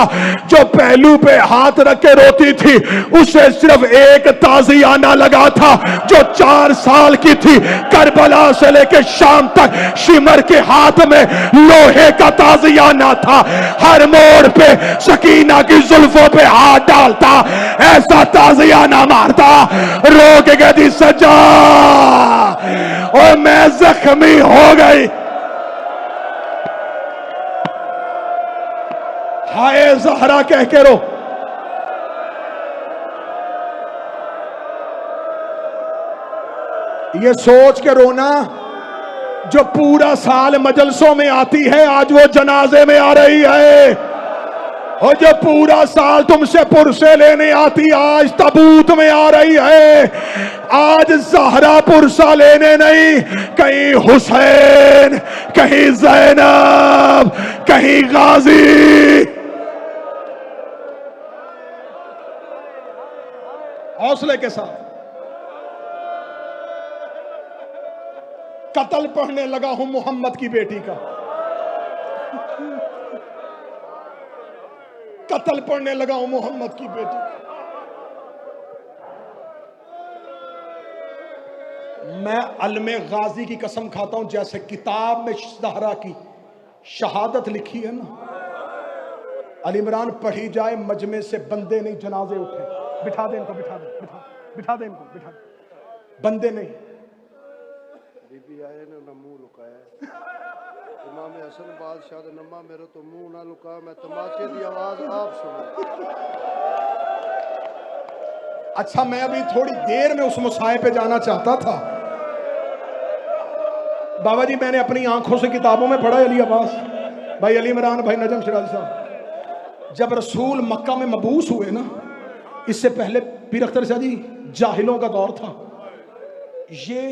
जो पहलू पे हाथ रख के रोती थी उसे सिर्फ एक ताजियाना लगा था, जो 4 साल की थी। करबला से लेके शाम तक शिमर के हाथ में लोहे का ताजियाना था। हर मोड़ पे सकीना की जुल्फों पे हाथ डालता, ऐसा ताजियाना मारता, रो के कहती सजा और मैं जख्मी हो गई। हाय ज़हरा कह के रो। ये सोच के रोना जो पूरा साल मजलसों में आती है, आज वो जनाजे में आ रही है। और जो पूरा साल तुमसे पुरसे लेने आती, आज ताबूत में आ रही है। आज ज़हरा पुरसा लेने नहीं, कहीं हुसैन, कहीं ज़ैनब, कहीं गाजी। हौसले के साथ कत्ल पढ़ने लगा हूं मोहम्मद की बेटी का, कत्ल पढ़ने लगा हूं मोहम्मद की बेटी का। मैं अलमे गाजी की कसम खाता हूं, जैसे किताब में ज़हरा की शहादत लिखी है ना, अली इमरान पढ़ी जाए मजमे से बंदे नहीं जनाजे उठे। बिठा दे इनको, बिठा दे, बिठा दे इनको, बिठा दे। बंदे नहीं। बीबी आए ने ना मुंह लुकाया, इमाम हसन बादशाह दा नम्मा मेरे तो मुंह ना लुका, मैं तमाचे दी आवाज आप सुनो। अच्छा मैं अभी थोड़ी देर में उस मुसाए पे जाना चाहता था। बाबा जी मैंने अपनी आंखों से किताबों में पढ़ा अली अब्बास भाई, अली इमरान भाई, नजम शिराजी साहब, जब रसूल मक्का में मबूस हुए ना, इससे पहले पीर अख्तर शाह जी जाहिलों का दौर था। ये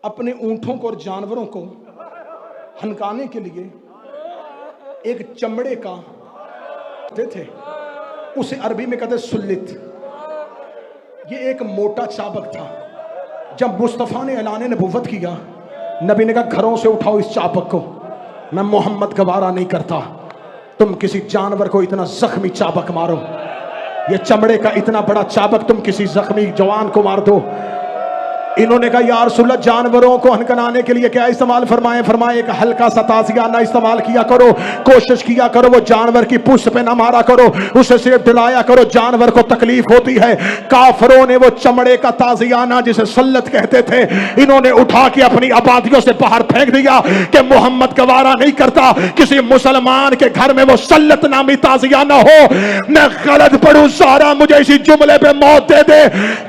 अपने ऊंटों को और जानवरों को हनकाने के लिए एक चमड़े का थे, उसे अरबी में कहते सुल्लित। ये एक मोटा चाबक था। जब मुस्तफ़ा ने ऐलान नबुव्वत किया, नबी ने कहा घरों से उठाओ इस चाबक को, मैं मोहम्मद गवारा नहीं करता तुम किसी जानवर को इतना जख्मी चाबक मारो। ये चमड़े का इतना बड़ा चाबक तुम किसी जख्मी जवान को मार दो। इन्होंने कहा या रसूलल्लाह जानवरों को हनकनाने के लिए क्या इस्तेमाल फरमाए? फरमाए एक हल्का सा ताजियाना इस्तेमाल किया करो, कोशिश किया करो वो जानवर की पूंछ पे ना मारा करो, उसे सिर्फ दिलाया करो, जानवर को तकलीफ होती है। काफरों ने वो चमड़े का ताजियाना जिसे सल्लत कहते थे, इन्होंने उठा के अपनी आबादियों से बाहर फेंक दिया कि मोहम्मद गवारा नहीं करता किसी मुसलमान के घर में वो सल्लत नामी ताजियाना हो। मैं गलत पढ़ूं सारा मुझे इसी जुमले पे मौत दे दे।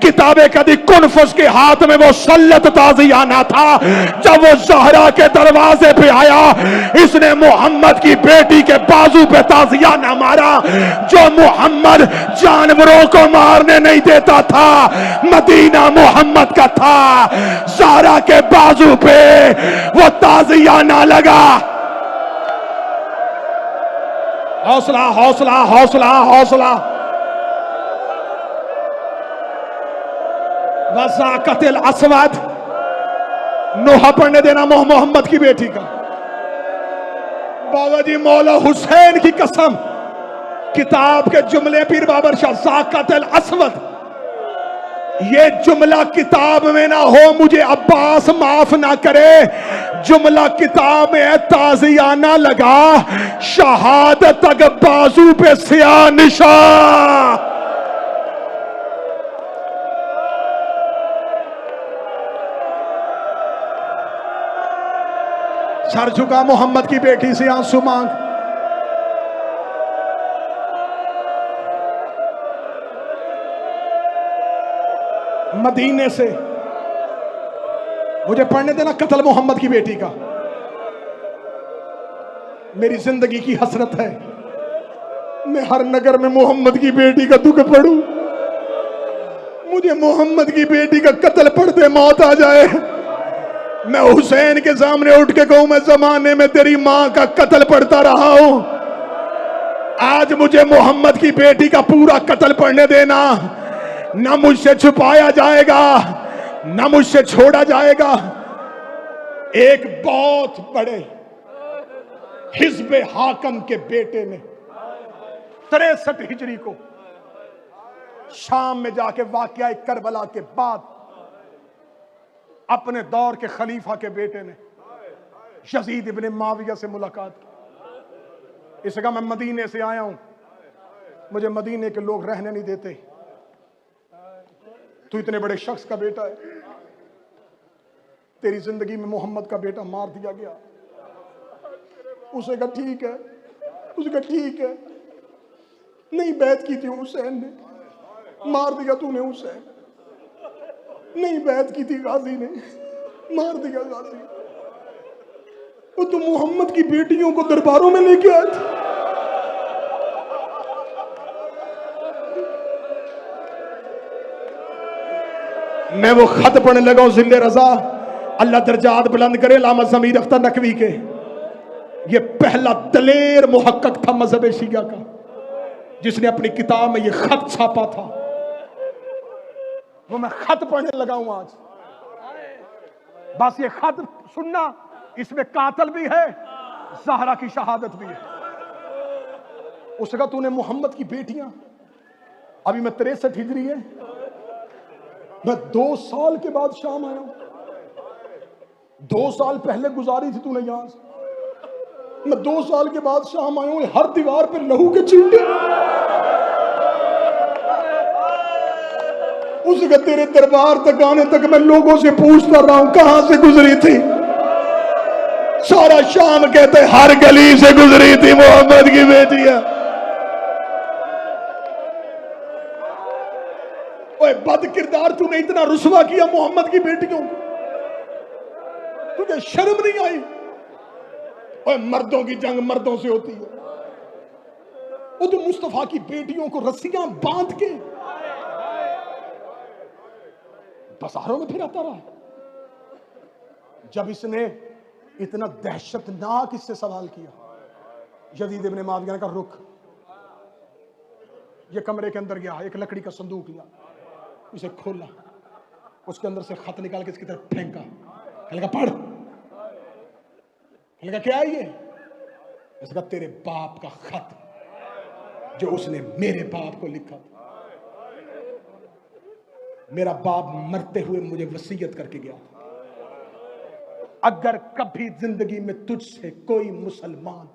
किताबे कदी कुनफुस के हाथ में वो सल्लत ताजियाना था। जब वो ज़हरा के दरवाजे पे आया, इसने मोहम्मद की बेटी के बाजू पे ताजियाना मारा। जो मोहम्मद जानवरों को मारने नहीं देता था, मदीना मोहम्मद का था। ज़हरा के बाजू पे वो ताजियाना लगा। हौसला हौसला हौसला हौसला। वज़ाक़तिल अस्वद, नोहा पढ़ने देना मोहम्मद की बेटी का। बाबा जी मौला हुसैन की कसम, किताब के जुमले पीर बाबर शाह ज़ाक़तिल अस्वद, ये जुमला किताब में ना हो, मुझे अब्बास माफ ना करे। जुमला किताब में ताजियाना लगा, शहादत तक बाजू पे सिया निशान। सर झुका मोहम्मद की बेटी से आंसू मांग। मदीने से मुझे पढ़ने देना कत्ल मोहम्मद की बेटी का। मेरी जिंदगी की हसरत है, मैं हर नगर में मोहम्मद की बेटी का दुख पढ़ूं। मुझे मोहम्मद की बेटी का कत्ल पढ़ते मौत आ जाए, मैं हुसैन के सामने उठ के कहूं मैं जमाने में तेरी मां का कत्ल पढ़ता रहा हूं। आज मुझे मोहम्मद की बेटी का पूरा कत्ल पढ़ने देना। ना मुझसे छुपाया जाएगा, ना मुझसे छोड़ा जाएगा। एक बहुत बड़े हिज़्ब हाकम के बेटे ने 63 हिजरी को शाम में जाके वाक़या करबला के बाद अपने दौर के खलीफा के बेटे ने यजीद इब्ने माविया से मुलाकात की। इसका मैं मदीने से आया हूं, मुझे मदीने के लोग रहने नहीं देते। तू इतने बड़े शख्स का बेटा है, तेरी जिंदगी में मोहम्मद का बेटा मार दिया गया। उसे कहा ठीक है, उसे कहा ठीक है, नहीं बैत की थी हुसैन ने, मार दिया तूने हुसैन। नहीं बैत की थी गाजी ने, मार दिया गाजी। वो तो मोहम्मद की बेटियों को दरबारों में लेके आए थे। मैं वो खत पढ़ने लगा हूं जिले रजा, अल्लाह दर्जात बुलंद करे, लामा ज़मीर अख्तर नकवी के। ये पहला दलेर मुहक्कक था मजहब शिया का, जिसने अपनी किताब में ये खत छापा था। वो मैं खत पढ़ने लगा हूं आज। बस ये खत सुनना, इसमें कातल भी है, ज़हरा की शहादत भी है। उसने कहा तूने मोहम्मद की बेटियां, अभी मैं 63 हिजरी है, मैं 2 साल के बाद शाम आया हूं। 2 साल पहले गुजारी थी तूने यहां से, मैं 2 साल के बाद शाम आया हूं। हर दीवार पे लहू के छींटे। उसके तेरे दरबार तक आने तक मैं लोगों से पूछता रहा हूं कहां से गुजरी थी। सारा शाम कहते हर गली से गुजरी थी मोहम्मद की बेटियां। ओए बद किरदार, तूने इतना रुसवा किया मोहम्मद की बेटियों को, तुझे शर्म नहीं आई? ओए मर्दों की जंग मर्दों से होती है। वो तो मुस्तफा की बेटियों को रस्सियां बांध के बाजारों में फिराता रहा। जब इसने इतना दहशतनाक इससे सवाल किया, यजीद इब्ने माविया का रुख, ये कमरे के अंदर गया, एक लकड़ी का संदूक लिया, उसे खोला, उसके अंदर से खत निकाल के इसकी तरफ फेंका। कहने लगा पढ़। कहने लगा क्या है ये? इसका तेरे बाप का खत जो उसने मेरे बाप को लिखा था। मेरा बाप मरते हुए मुझे वसीयत करके गया, अगर कभी जिंदगी में तुझसे कोई मुसलमान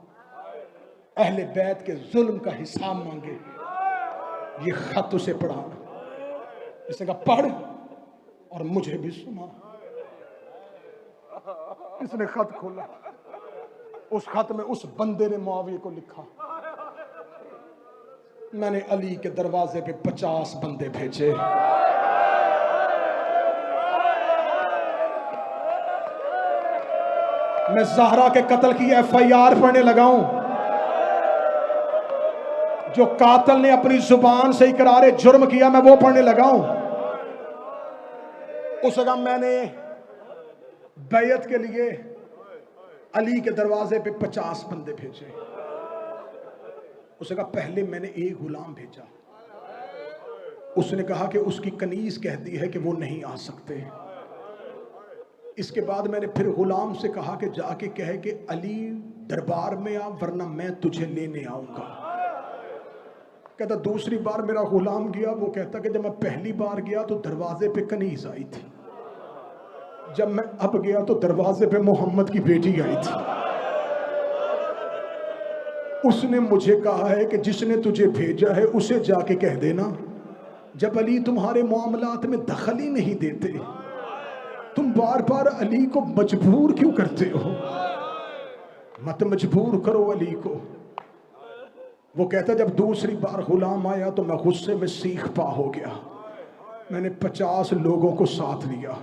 अहले बैत के जुल्म का हिसाब मांगे, ये खत उसे पढ़ाना। इसने कहा पढ़ और मुझे भी सुना। इसने खत खोला, उस खत में उस बंदे ने मुआविया को लिखा, मैंने अली के दरवाजे पे 50 बंदे भेजे, मैं ज़हरा के कत्ल की FIR पढ़ने लगा हूं। जो कातिल ने अपनी जुबान से इकरारे जुर्म किया, मैं वो पढ़ने लगा हूं। उस जगह मैंने बैयत के लिए अली के दरवाजे पे 50 बंदे भेजे। उस जगह पहले मैंने एक गुलाम भेजा, उसने कहा कि उसकी कनीज कहती है कि वो नहीं आ सकते। इसके बाद मैंने फिर गुलाम से कहा कि जाके कहे कि अली दरबार में आ, वरना मैं तुझे लेने आऊंगा। कहता दूसरी बार मेरा गुलाम गया, वो कहता कि जब मैं पहली बार गया तो दरवाजे पे कनीज आई थी, जब मैं अब गया तो दरवाजे पे मोहम्मद की बेटी आई थी। उसने मुझे कहा है कि जिसने तुझे भेजा है उसे जाके कह देना, जब अली तुम्हारे मामलात में दखल ही नहीं देते, तुम बार बार अली को मजबूर क्यों करते हो? मत मजबूर करो अली को। वो कहता जब दूसरी बार गुलाम आया तो मैं गुस्से में सीख पा हो गया। मैंने 50 लोगों को साथ लिया,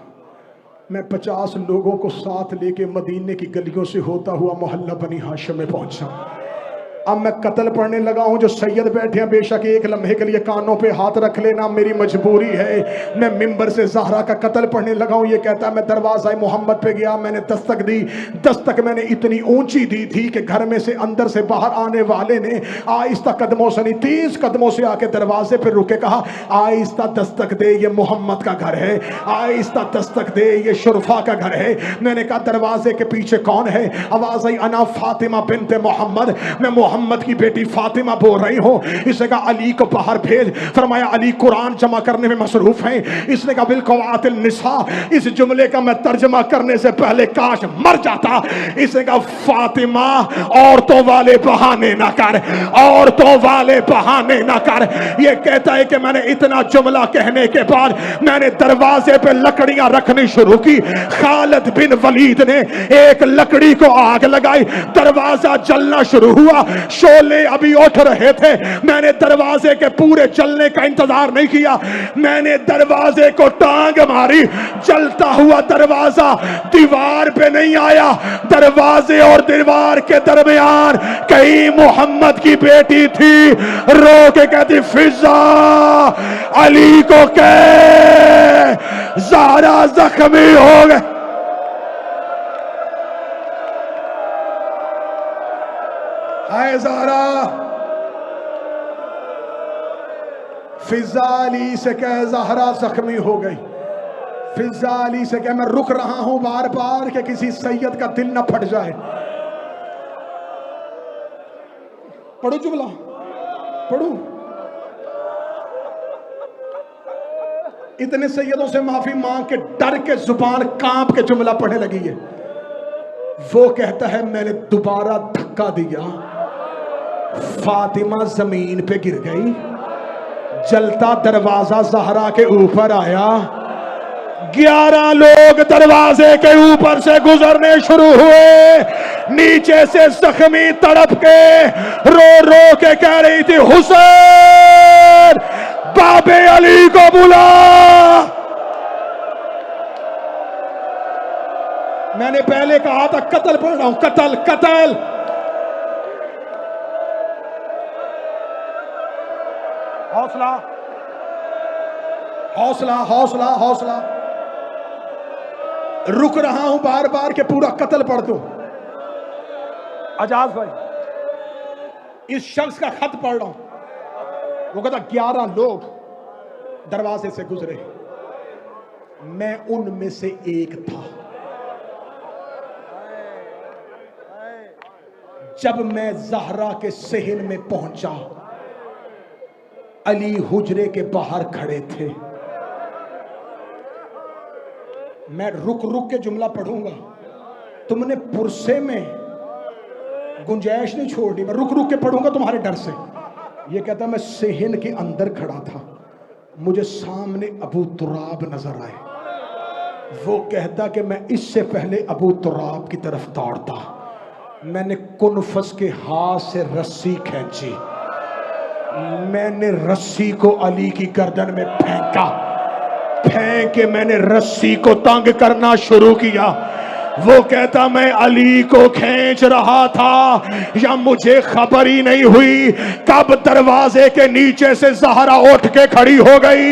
मैं 50 लोगों को साथ लेके मदीने की गलियों से होता हुआ मोहल्ला बनी हाशिम में पहुंचा। अब मैं कत्ल पढ़ने लगा हूं। जो सैयद बैठे हैं बेशक एक लम्हे के लिए कानों पे हाथ रख लेना, मेरी मजबूरी है। मैं मिंबर से ज़हरा का कत्ल पढ़ने लगा हूं। ये कहता है मैं दरवाज़ा मोहम्मद पे गया, मैंने दस्तक दी। दस्तक मैंने इतनी ऊंची दी थी कि घर में से अंदर से बाहर आने वाले ने आहिस्ता कदमों से नहीं 30 कदमों से आके दरवाजे पे रुके, कहा आहिस्ता दस्तक दे, ये मोहम्मद का घर है, आहिस्ता दस्तक दे, ये शुरफा का घर है। मैंने कहा दरवाजे के पीछे कौन है? आवाज़ आई अना फातिमा बिनते मोहम्मद, मैं मोहम्मद की बेटी फातिमा बोल रही हूं। इसने कहा अली को बाहर भेज। फरमाया अली कुरान जमा करने में मसरूफ हैं। इसने कहा बिलकवातिल निसा, इस जुमले का मैं तर्जमा करने से पहले काश मर जाता। इसने कहा फातिमा औरतों वाले बहाने ना कर, औरतों वाले बहाने ना कर। ये कहता है कि मैंने इतना जुमला कहने के बाद मैंने दरवाजे पे लकड़ियां रखनी शुरू की। खालिद बिन वलीद ने एक लकड़ी को आग लगाई, दरवाजा जलना शुरू हुआ। शोले अभी उठ रहे थे। मैंने दरवाजे के पूरे चलने का इंतजार नहीं किया, मैंने दरवाजे को टांग मारी। जलता हुआ दरवाजा दीवार पे नहीं आया, दरवाजे और दीवार के दरमियान कहीं मोहम्मद की बेटी थी। रो के कहती फिजा अली को कह ज़हरा जख्मी हो गए। हाय ज़हरा, फिजा अली से कह ज़हरा जख्मी हो गई। फिजा अली से कह मैं रुक रहा हूं बार बार कि किसी सैयद का दिल ना फट जाए। पढ़ो जुमला, पढ़ो। इतने सैयदों से माफी मांग के डर के जुबान कांप के जुमला पढ़ने लगी है। वो कहता है मैंने दोबारा धक्का दिया, फातिमा जमीन पे गिर गई, जलता दरवाजा ज़हरा के ऊपर आया। 11 लोग दरवाजे के ऊपर से गुजरने शुरू हुए। नीचे से जख्मी तड़प के रो रो के कह रही थी हुसैन बाबे अली को बुला। मैंने पहले कहा था कत्ल पढ़ रहा हूं, कत्ल कत्ल। हौसला हौसला हौसला हौसला। रुक रहा हूं बार बार के पूरा कत्ल पढ़ दूं। आजाद भाई इस शख्स का खत पढ़ रहा हूं। वो कहता 11 लोग दरवाजे से गुजरे, मैं उनमें से एक था। जब मैं ज़हरा के सहन में पहुंचा, अली हुजरे के बाहर खड़े थे। मैं रुक रुक के जुमला पढ़ूंगा, तुमने पुरसे में गुंजाइश नहीं छोड़नी, मैं रुक रुक के पढ़ूंगा तुम्हारे डर से। ये कहता मैं सेहन के अंदर खड़ा था, मुझे सामने अबू तुराब नजर आए। वो कहता कि मैं इससे पहले अबू तुराब की तरफ दौड़ता, मैंने कुनफस के हाथ से रस्सी खींची, मैंने रस्सी को अली की गर्दन में फेंका, फेंक के मैंने रस्सी को तंग करना शुरू किया। वो कहता मैं अली को खींच रहा था, या मुझे खबर ही नहीं हुई कब दरवाजे के नीचे से ज़हरा उठ के खड़ी हो गई,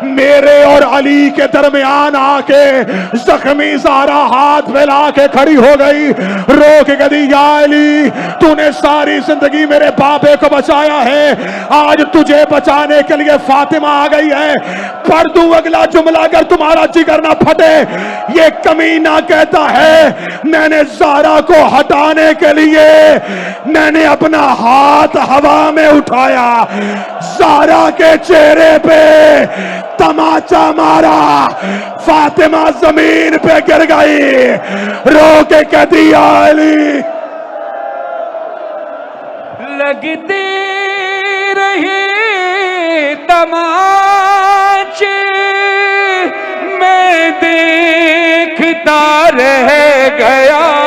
मेरे और अली के दरमियान आके जख्मी ज़हरा हाथ फैला के खड़ी हो गई, रो के कहती या अली तूने सारी जिंदगी मेरे बाबे को बचाया है, आज तुझे बचाने के लिए फातिमा आ गई है। पढ़ दूं अगला जुमला अगर तुम्हारा जिगर ना फटे। ये कमीना कहता है मैंने ज़हरा को हटाने के लिए मैंने अपना हाथ हवा में उठाया, ज़हरा के चेहरे पे तमाचा मारा, फातिमा जमीन पे गिर गई, रो के कहती या अली। लगती रही तमाचे मैं देखता रह गया।